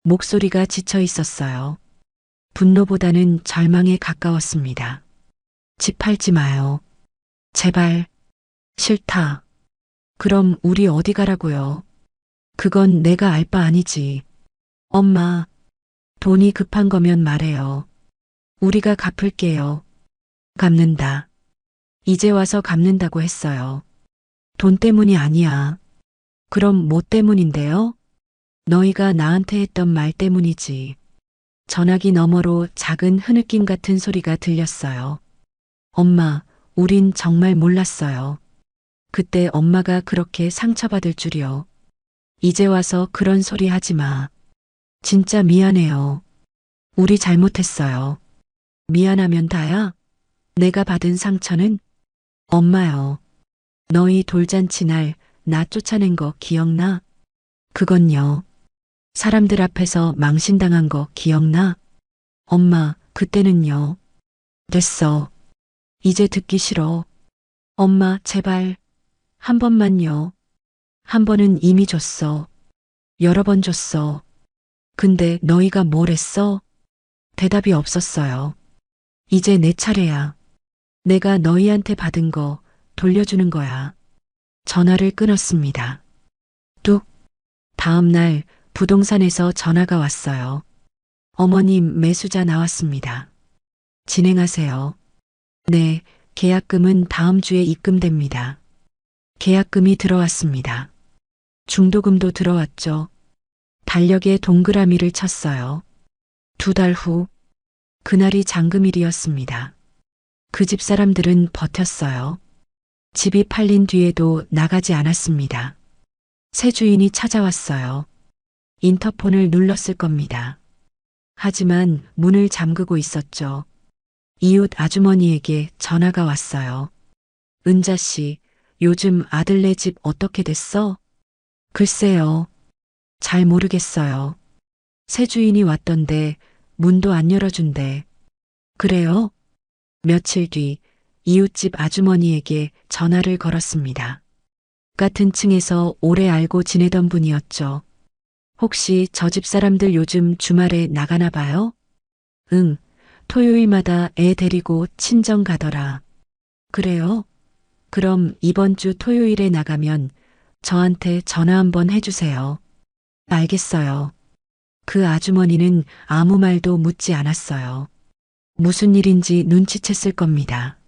[SPEAKER 2] 목소리가 지쳐 있었어요. 분노보다는 절망에 가까웠습니다. 집 팔지 마요. 제발. 싫다. 그럼 우리 어디 가라고요? 그건 내가 알 바 아니지. 엄마, 돈이 급한 거면 말해요. 우리가 갚을게요. 갚는다. 이제 와서 갚는다고 했어요. 돈 때문이 아니야. 그럼 뭐 때문인데요? 너희가 나한테 했던 말 때문이지. 전화기 너머로 작은 흐느낌 같은 소리가 들렸어요. 엄마, 우린 정말 몰랐어요. 그때 엄마가 그렇게 상처받을 줄이요. 이제 와서 그런 소리 하지 마. 진짜 미안해요. 우리 잘못했어요. 미안하면 다야? 내가 받은 상처는? 엄마요. 너희 돌잔치 날 나 쫓아낸 거 기억나? 그건요. 사람들 앞에서 망신당한 거 기억나? 엄마, 그때는요. 됐어. 이제 듣기 싫어. 엄마, 제발. 한 번만요. 한 번은 이미 줬어. 여러 번 줬어. 근데 너희가 뭘 했어? 대답이 없었어요. 이제 내 차례야. 내가 너희한테 받은 거 돌려주는 거야. 전화를 끊었습니다. 뚝. 다음 날 부동산에서 전화가 왔어요. 어머님, 매수자 나왔습니다. 진행하세요. 네, 계약금은 다음 주에 입금됩니다. 계약금이 들어왔습니다. 중도금도 들어왔죠. 달력에 동그라미를 쳤어요. 2달 후, 그날이 잔금일이었습니다. 그 집 사람들은 버텼어요. 집이 팔린 뒤에도 나가지 않았습니다. 새 주인이 찾아왔어요. 인터폰을 눌렀을 겁니다. 하지만 문을 잠그고 있었죠. 이웃 아주머니에게 전화가 왔어요. 은자 씨, 요즘 아들네 집 어떻게 됐어? 글쎄요. 잘 모르겠어요. 새 주인이 왔던데 문도 안 열어준대. 그래요? 며칠 뒤 이웃집 아주머니에게 전화를 걸었습니다. 같은 층에서 오래 알고 지내던 분이었죠. 혹시 저 집 사람들 요즘 주말에 나가나 봐요? 응, 토요일마다 애 데리고 친정 가더라. 그래요? 그럼 이번 주 토요일에 나가면 저한테 전화 한번 해주세요. 알겠어요. 그 아주머니는 아무 말도 묻지 않았어요. 무슨 일인지 눈치챘을 겁니다.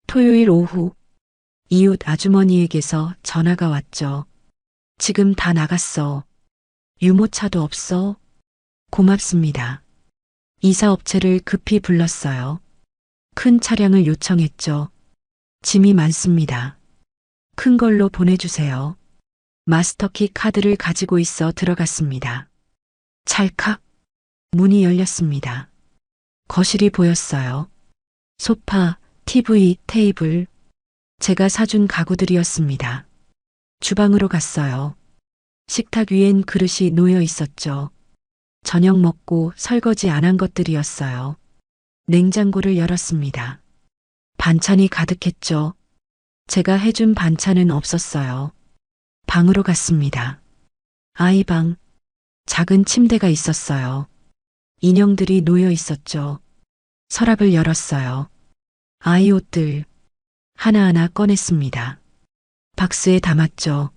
[SPEAKER 2] 토요일 오후, 이웃 아주머니에게서 전화가 왔죠. 지금 다 나갔어. 유모차도 없어. 고맙습니다. 이사업체를 급히 불렀어요. 큰 차량을 요청했죠. 짐이 많습니다. 큰 걸로 보내주세요. 마스터키 카드를 가지고 있어 들어갔습니다. 찰칵. 문이 열렸습니다. 거실이 보였어요. 소파, TV, 테이블. 제가 사준 가구들이었습니다. 주방으로 갔어요. 식탁 위엔 그릇이 놓여 있었죠. 저녁 먹고 설거지 안 한 것들이었어요. 냉장고를 열었습니다. 반찬이 가득했죠. 제가 해준 반찬은 없었어요. 방으로 갔습니다. 아이 방. 작은 침대가 있었어요. 인형들이 놓여 있었죠. 서랍을 열었어요. 아이 옷들 하나하나 꺼냈습니다. 박스에 담았죠.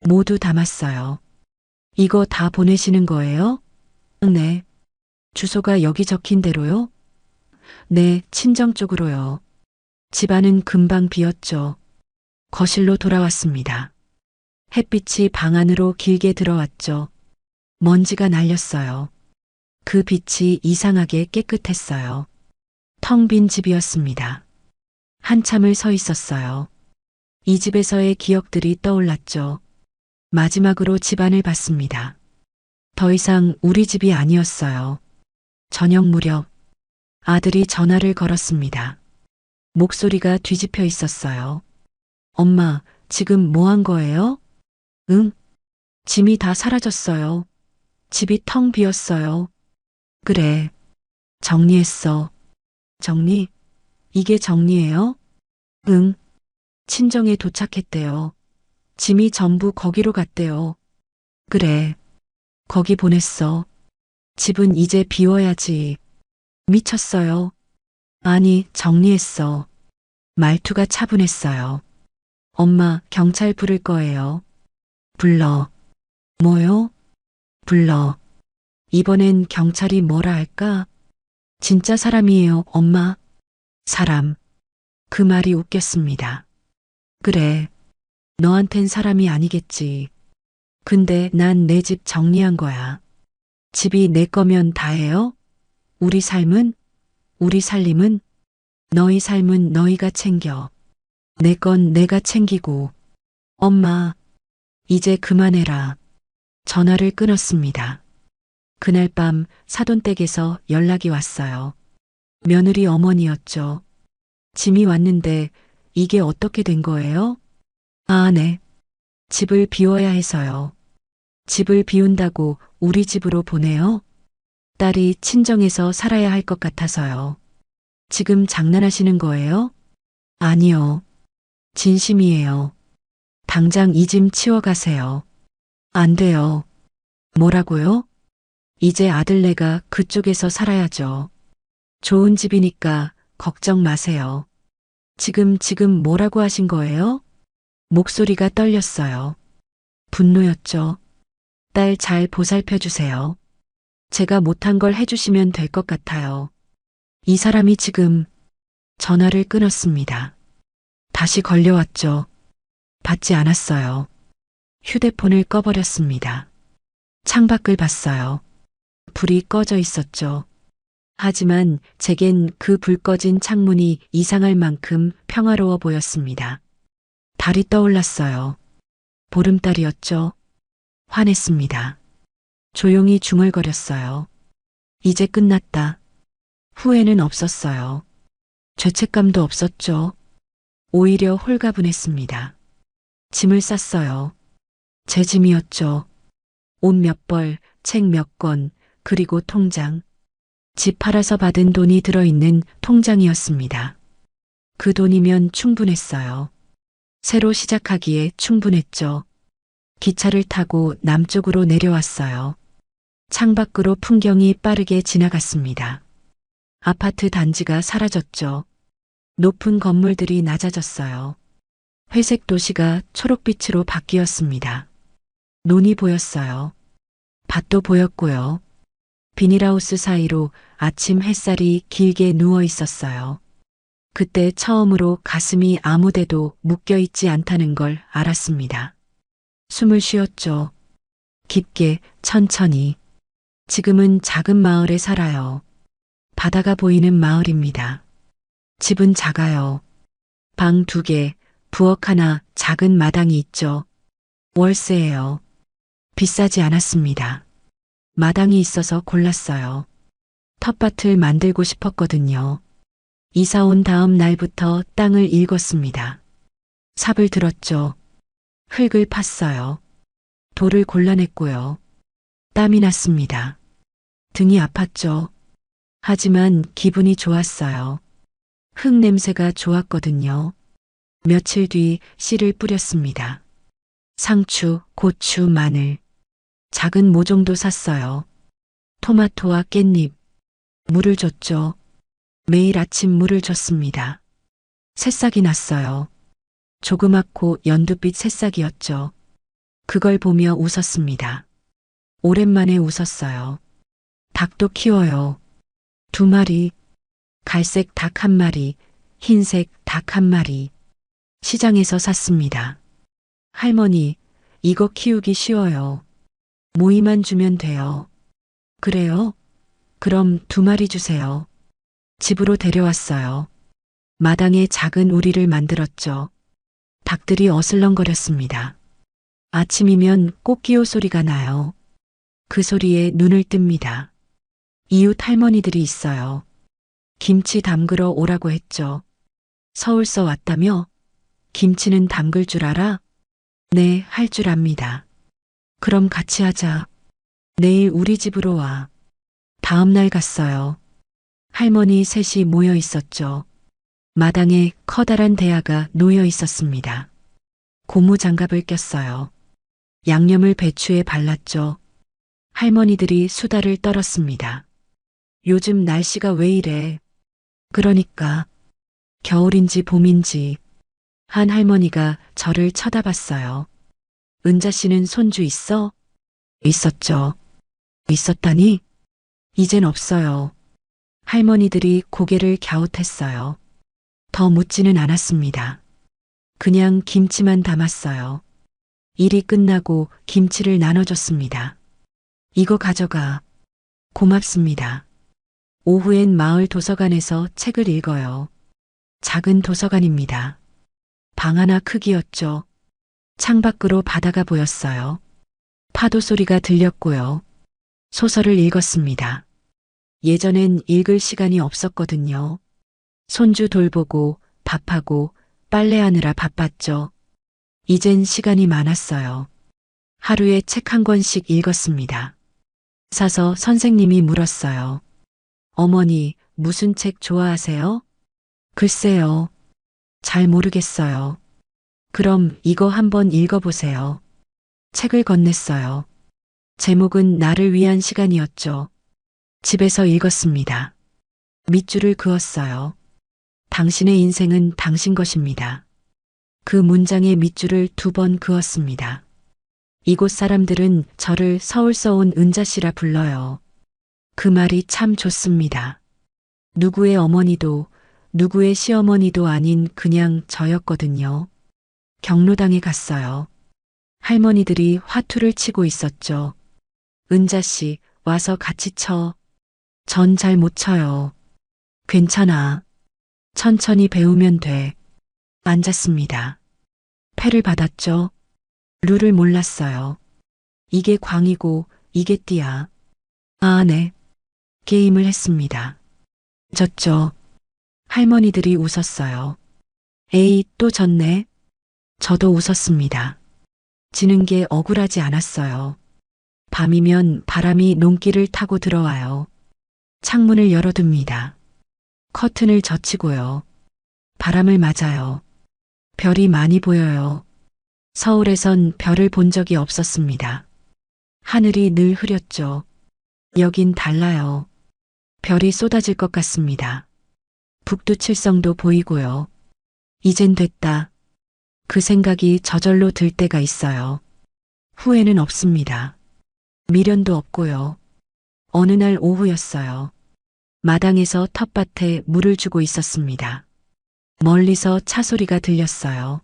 [SPEAKER 2] 모두 담았어요. 이거 다 보내시는 거예요? 네. 주소가 여기 적힌 대로요? 네, 친정 쪽으로요. 집안은 금방 비었죠. 거실로 돌아왔습니다. 햇빛이 방 안으로 길게 들어왔죠. 먼지가 날렸어요. 그 빛이 이상하게 깨끗했어요. 텅 빈 집이었습니다. 한참을 서 있었어요. 이 집에서의 기억들이 떠올랐죠. 마지막으로 집안을 봤습니다. 더 이상 우리 집이 아니었어요. 저녁 무렵 아들이 전화를 걸었습니다. 목소리가 뒤집혀 있었어요. 엄마, 지금 뭐 한 거예요? 응? 짐이 다 사라졌어요. 집이 텅 비었어요. 그래. 정리했어. 정리? 이게 정리예요? 응. 친정에 도착했대요. 짐이 전부 거기로 갔대요. 그래. 거기 보냈어. 집은 이제 비워야지. 미쳤어요. 아니, 정리했어. 말투가 차분했어요. 엄마, 경찰 부를 거예요. 불러. 뭐요? 불러. 이번엔 경찰이 뭐라 할까? 진짜 사람이에요, 엄마. 사람. 그 말이 웃겼습니다. 그래. 너한텐 사람이 아니겠지. 근데 난 내 집 정리한 거야. 집이 내 거면 다예요? 우리 삶은? 우리 살림은? 너희 삶은 너희가 챙겨. 내 건 내가 챙기고. 엄마, 이제 그만해라. 전화를 끊었습니다. 그날 밤 사돈댁에서 연락이 왔어요. 며느리 어머니였죠. 짐이 왔는데 이게 어떻게 된 거예요? 아, 네. 집을 비워야 해서요. 집을 비운다고 우리 집으로 보내요? 딸이 친정에서 살아야 할 것 같아서요. 지금 장난하시는 거예요? 아니요. 진심이에요. 당장 이 짐 치워가세요. 안 돼요. 뭐라고요? 이제 아들네가 그쪽에서 살아야죠. 좋은 집이니까 걱정 마세요. 지금 뭐라고 하신 거예요? 목소리가 떨렸어요. 분노였죠. 딸 잘 보살펴 주세요. 제가 못한 걸 해주시면 될 것 같아요. 이 사람이 지금 전화를 끊었습니다. 다시 걸려왔죠. 받지 않았어요. 휴대폰을 꺼버렸습니다. 창밖을 봤어요. 불이 꺼져 있었죠. 하지만 제겐 그 불 꺼진 창문이 이상할 만큼 평화로워 보였습니다. 달이 떠올랐어요. 보름달이었죠. 화냈습니다. 조용히 중얼거렸어요. 이제 끝났다. 후회는 없었어요. 죄책감도 없었죠. 오히려 홀가분했습니다. 짐을 쌌어요. 제 짐이었죠. 옷 몇 벌, 책 몇 권, 그리고 통장. 집 팔아서 받은 돈이 들어있는 통장이었습니다. 그 돈이면 충분했어요. 새로 시작하기에 충분했죠. 기차를 타고 남쪽으로 내려왔어요. 창밖으로 풍경이 빠르게 지나갔습니다. 아파트 단지가 사라졌죠. 높은 건물들이 낮아졌어요. 회색 도시가 초록빛으로 바뀌었습니다. 논이 보였어요. 밭도 보였고요. 비닐하우스 사이로 아침 햇살이 길게 누워 있었어요. 그때 처음으로 가슴이 아무데도 묶여있지 않다는 걸 알았습니다. 숨을 쉬었죠. 깊게, 천천히. 지금은 작은 마을에 살아요. 바다가 보이는 마을입니다. 집은 작아요. 방 2개, 부엌 하나, 작은 마당이 있죠. 월세예요. 비싸지 않았습니다. 마당이 있어서 골랐어요. 텃밭을 만들고 싶었거든요. 이사 온 다음 날부터 땅을 일궜습니다. 삽을 들었죠. 흙을 팠어요. 돌을 골라냈고요. 땀이 났습니다. 등이 아팠죠. 하지만 기분이 좋았어요. 흙 냄새가 좋았거든요. 며칠 뒤 씨를 뿌렸습니다. 상추, 고추, 마늘. 작은 모종도 샀어요. 토마토와 깻잎. 물을 줬죠. 매일 아침 물을 줬습니다. 새싹이 났어요. 조그맣고 연두빛 새싹이었죠. 그걸 보며 웃었습니다. 오랜만에 웃었어요. 닭도 키워요. 2마리. 갈색 닭 1마리, 흰색 닭 1마리. 시장에서 샀습니다. 할머니, 이거 키우기 쉬워요. 모이만 주면 돼요. 그래요? 그럼 2마리 주세요. 집으로 데려왔어요. 마당에 작은 우리를 만들었죠. 닭들이 어슬렁거렸습니다. 아침이면 꽃기호 소리가 나요. 그 소리에 눈을 뜹니다. 이웃 할머니들이 있어요. 김치 담그러 오라고 했죠. 서울서 왔다며? 김치는 담글 줄 알아? 네, 할 줄 압니다. 그럼 같이 하자. 내일 우리 집으로 와. 다음 날 갔어요. 할머니 셋이 모여 있었죠. 마당에 커다란 대야가 놓여 있었습니다. 고무장갑을 꼈어요. 양념을 배추에 발랐죠. 할머니들이 수다를 떨었습니다. 요즘 날씨가 왜 이래? 그러니까 겨울인지 봄인지. 한 할머니가 저를 쳐다봤어요. 은자 씨는 손주 있어? 있었죠. 있었다니? 이젠 없어요. 할머니들이 고개를 갸웃했어요. 더 묻지는 않았습니다. 그냥 김치만 담았어요. 일이 끝나고 김치를 나눠줬습니다. 이거 가져가. 고맙습니다. 오후엔 마을 도서관에서 책을 읽어요. 작은 도서관입니다. 방 하나 크기였죠. 창밖으로 바다가 보였어요. 파도 소리가 들렸고요. 소설을 읽었습니다. 예전엔 읽을 시간이 없었거든요. 손주 돌보고 밥하고 빨래하느라 바빴죠. 이젠 시간이 많았어요. 하루에 책 한 권씩 읽었습니다. 사서 선생님이 물었어요. 어머니, 무슨 책 좋아하세요? 글쎄요. 잘 모르겠어요. 그럼 이거 한번 읽어보세요. 책을 건넸어요. 제목은 나를 위한 시간이었죠. 집에서 읽었습니다. 밑줄을 그었어요. 당신의 인생은 당신 것입니다. 그 문장의 밑줄을 2번 그었습니다. 이곳 사람들은 저를 서울서 온 은자 씨라 불러요. 그 말이 참 좋습니다. 누구의 어머니도 누구의 시어머니도 아닌 그냥 저였거든요. 경로당에 갔어요. 할머니들이 화투를 치고 있었죠. 은자 씨, 와서 같이 쳐. 전 잘 못 쳐요. 괜찮아. 천천히 배우면 돼. 앉았습니다. 패를 받았죠. 룰을 몰랐어요. 이게 광이고 이게 띠야. 아, 네. 게임을 했습니다. 졌죠. 할머니들이 웃었어요. 에이, 또 졌네. 저도 웃었습니다. 지는 게 억울하지 않았어요. 밤이면 바람이 논길을 타고 들어와요. 창문을 열어둡니다. 커튼을 젖히고요. 바람을 맞아요. 별이 많이 보여요. 서울에선 별을 본 적이 없었습니다. 하늘이 늘 흐렸죠. 여긴 달라요. 별이 쏟아질 것 같습니다. 북두칠성도 보이고요. 이젠 됐다. 그 생각이 저절로 들 때가 있어요. 후회는 없습니다. 미련도 없고요. 어느 날 오후였어요. 마당에서 텃밭에 물을 주고 있었습니다. 멀리서 차 소리가 들렸어요.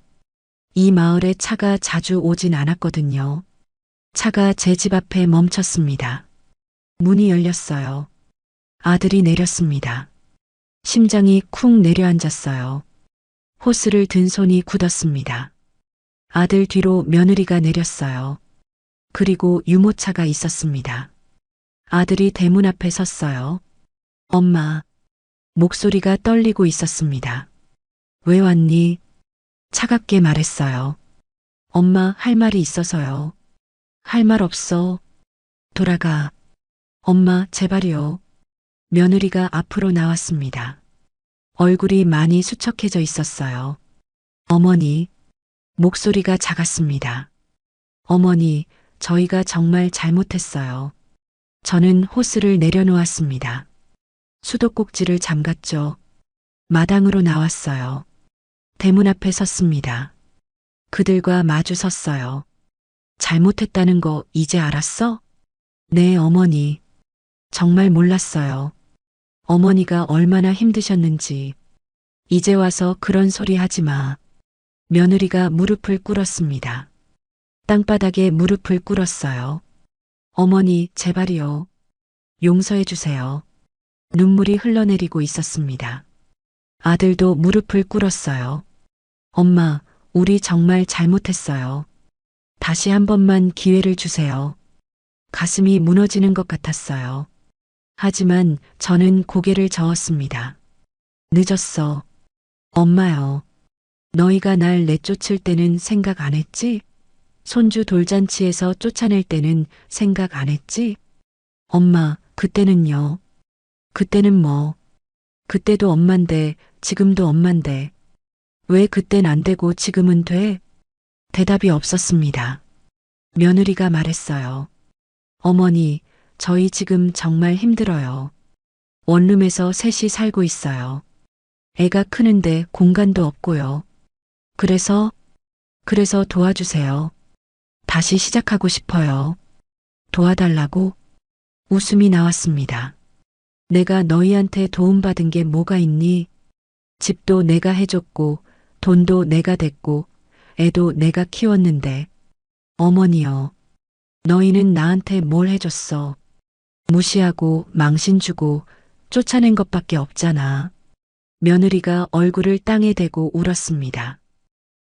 [SPEAKER 2] 이 마을에 차가 자주 오진 않았거든요. 차가 제 집 앞에 멈췄습니다. 문이 열렸어요. 아들이 내렸습니다. 심장이 쿵 내려앉았어요. 호스를 든 손이 굳었습니다. 아들 뒤로 며느리가 내렸어요. 그리고 유모차가 있었습니다. 아들이 대문 앞에 섰어요. 엄마. 목소리가 떨리고 있었습니다. 왜 왔니? 차갑게 말했어요. 엄마, 할 말이 있어서요. 할 말 없어. 돌아가. 엄마, 제발이요. 며느리가 앞으로 나왔습니다. 얼굴이 많이 수척해져 있었어요. 어머니. 목소리가 작았습니다. 어머니, 저희가 정말 잘못했어요. 저는 호스를 내려놓았습니다. 수도꼭지를 잠갔죠. 마당으로 나왔어요. 대문 앞에 섰습니다. 그들과 마주 섰어요. 잘못했다는 거 이제 알았어? 네, 어머니. 정말 몰랐어요. 어머니가 얼마나 힘드셨는지. 이제 와서 그런 소리 하지 마. 며느리가 무릎을 꿇었습니다. 땅바닥에 무릎을 꿇었어요. 어머니, 제발이요. 용서해 주세요. 눈물이 흘러내리고 있었습니다. 아들도 무릎을 꿇었어요. 엄마, 우리 정말 잘못했어요. 다시 한 번만 기회를 주세요. 가슴이 무너지는 것 같았어요. 하지만 저는 고개를 저었습니다. 늦었어. 엄마요. 너희가 날 내쫓을 때는 생각 안 했지? 손주 돌잔치에서 쫓아낼 때는 생각 안 했지? 엄마, 그때는요. 그때는 뭐. 그때도 엄만데, 지금도 엄만데. 왜 그땐 안 되고 지금은 돼? 대답이 없었습니다. 며느리가 말했어요. 어머니, 저희 지금 정말 힘들어요. 원룸에서 셋이 살고 있어요. 애가 크는데 공간도 없고요. 그래서 도와주세요. 다시 시작하고 싶어요. 도와달라고? 웃음이 나왔습니다. 내가 너희한테 도움받은 게 뭐가 있니? 집도 내가 해줬고, 돈도 내가 댔고, 애도 내가 키웠는데. 어머니여, 너희는 나한테 뭘 해줬어? 무시하고 망신 주고 쫓아낸 것밖에 없잖아. 며느리가 얼굴을 땅에 대고 울었습니다.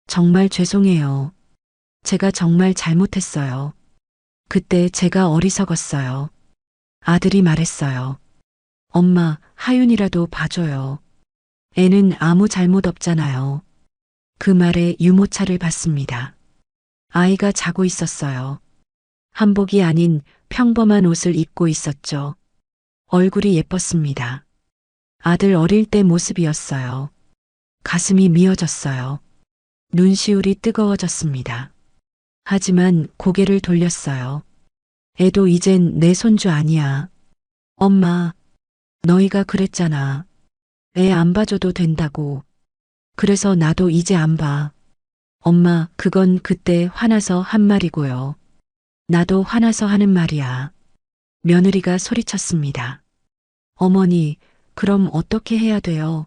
[SPEAKER 2] 정말 죄송해요. 제가 정말 잘못했어요. 그때 제가 어리석었어요. 아들이 말했어요. 엄마, 하윤이라도 봐줘요. 애는 아무 잘못 없잖아요. 그 말에 유모차를 봤습니다. 아이가 자고 있었어요. 한복이 아닌 평범한 옷을 입고 있었죠. 얼굴이 예뻤습니다. 아들 어릴 때 모습이었어요. 가슴이 미어졌어요. 눈시울이 뜨거워졌습니다. 하지만 고개를 돌렸어요. 애도 이젠 내 손주 아니야. 엄마, 너희가 그랬잖아. 애 안 봐줘도 된다고. 그래서 나도 이제 안 봐. 엄마, 그건 그때 화나서 한 말이고요. 나도 화나서 하는 말이야. 며느리가 소리쳤습니다. 어머니, 그럼 어떻게 해야 돼요?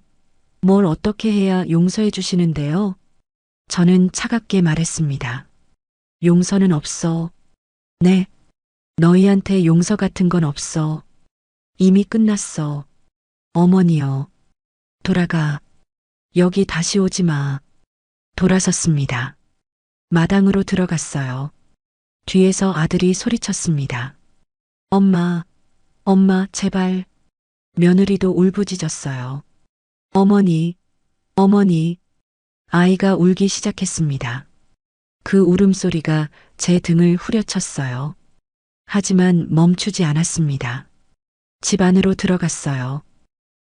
[SPEAKER 2] 뭘 어떻게 해야 용서해 주시는데요? 저는 차갑게 말했습니다. 용서는 없어. 네. 너희한테 용서 같은 건 없어. 이미 끝났어. 어머니여. 돌아가. 여기 다시 오지 마. 돌아섰습니다. 마당으로 들어갔어요. 뒤에서 아들이 소리쳤습니다. 엄마, 엄마, 제발. 며느리도 울부짖었어요. 어머니, 어머니. 아이가 울기 시작했습니다. 그 울음소리가 제 등을 후려쳤어요. 하지만 멈추지 않았습니다. 집 안으로 들어갔어요.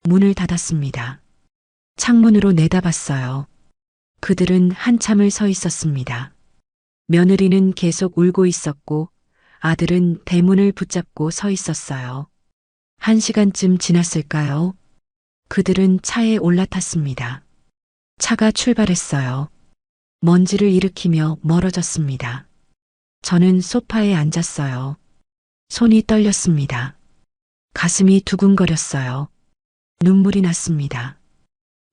[SPEAKER 2] 문을 닫았습니다. 창문으로 내다봤어요. 그들은 한참을 서 있었습니다. 며느리는 계속 울고 있었고 아들은 대문을 붙잡고 서 있었어요. 1시간쯤 지났을까요? 그들은 차에 올라탔습니다. 차가 출발했어요. 먼지를 일으키며 멀어졌습니다. 저는 소파에 앉았어요. 손이 떨렸습니다. 가슴이 두근거렸어요. 눈물이 났습니다.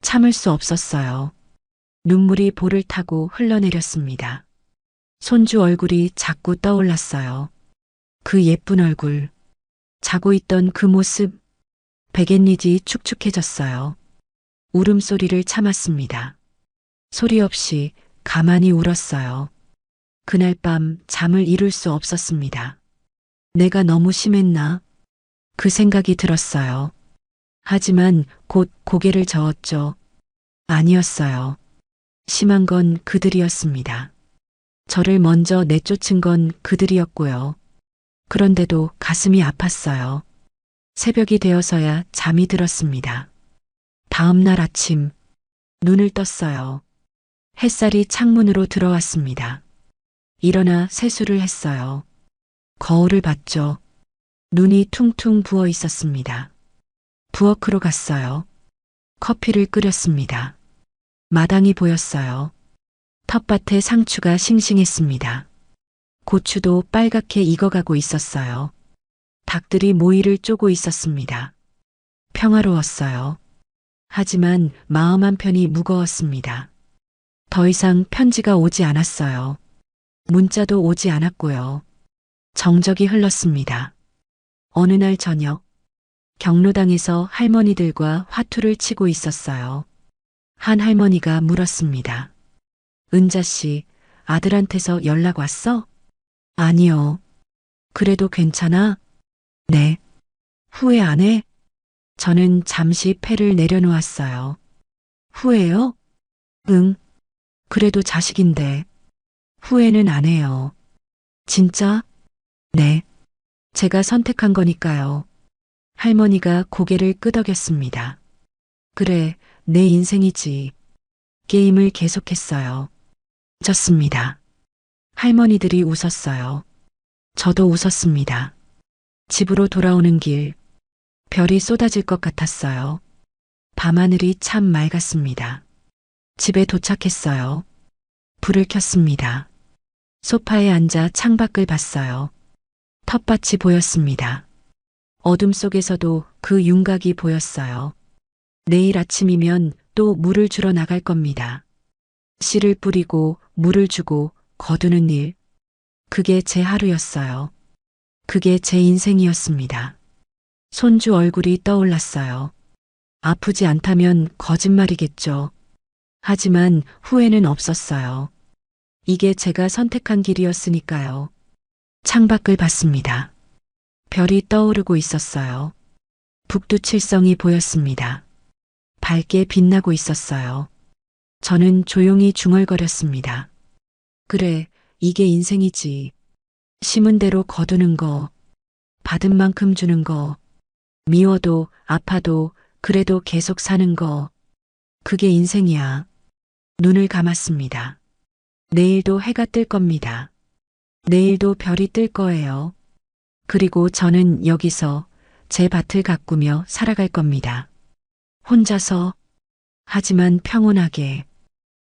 [SPEAKER 2] 참을 수 없었어요. 눈물이 볼을 타고 흘러내렸습니다. 손주 얼굴이 자꾸 떠올랐어요. 그 예쁜 얼굴. 자고 있던 그 모습. 백엔리지 축축해졌어요. 울음소리를 참았습니다. 소리 없이 가만히 울었어요. 그날 밤 잠을 이룰 수 없었습니다. 내가 너무 심했나? 그 생각이 들었어요. 하지만 곧 고개를 저었죠. 아니었어요. 심한 건 그들이었습니다. 저를 먼저 내쫓은 건 그들이었고요. 그런데도 가슴이 아팠어요. 새벽이 되어서야 잠이 들었습니다. 다음 날 아침, 눈을 떴어요. 햇살이 창문으로 들어왔습니다. 일어나 세수를 했어요. 거울을 봤죠. 눈이 퉁퉁 부어 있었습니다. 부엌으로 갔어요. 커피를 끓였습니다. 마당이 보였어요. 텃밭에 상추가 싱싱했습니다. 고추도 빨갛게 익어가고 있었어요. 닭들이 모이를 쪼고 있었습니다. 평화로웠어요. 하지만 마음 한편이 무거웠습니다. 더 이상 편지가 오지 않았어요. 문자도 오지 않았고요. 정적이 흘렀습니다. 어느 날 저녁, 경로당에서 할머니들과 화투를 치고 있었어요. 한 할머니가 물었습니다. 은자 씨, 아들한테서 연락 왔어? 아니요. 그래도 괜찮아? 네. 후회 안 해? 저는 잠시 패를 내려놓았어요. 후회요? 응. 그래도 자식인데. 후회는 안 해요. 진짜? 네. 제가 선택한 거니까요. 할머니가 고개를 끄덕였습니다. 그래, 내 인생이지. 게임을 계속했어요. 졌습니다. 할머니들이 웃었어요. 저도 웃었습니다. 집으로 돌아오는 길, 별이 쏟아질 것 같았어요. 밤하늘이 참 맑았습니다. 집에 도착했어요. 불을 켰습니다. 소파에 앉아 창밖을 봤어요. 텃밭이 보였습니다. 어둠 속에서도 그 윤곽이 보였어요. 내일 아침이면 또 물을 주러 나갈 겁니다. 씨를 뿌리고 물을 주고 거두는 일. 그게 제 하루였어요. 그게 제 인생이었습니다. 손주 얼굴이 떠올랐어요. 아프지 않다면 거짓말이겠죠. 하지만 후회는 없었어요. 이게 제가 선택한 길이었으니까요. 창밖을 봤습니다. 별이 떠오르고 있었어요. 북두칠성이 보였습니다. 밝게 빛나고 있었어요. 저는 조용히 중얼거렸습니다. 그래, 이게 인생이지. 심은 대로 거두는 거, 받은 만큼 주는 거, 미워도 아파도 그래도 계속 사는 거. 그게 인생이야. 눈을 감았습니다. 내일도 해가 뜰 겁니다. 내일도 별이 뜰 거예요. 그리고 저는 여기서 제 밭을 가꾸며 살아갈 겁니다. 혼자서, 하지만 평온하게.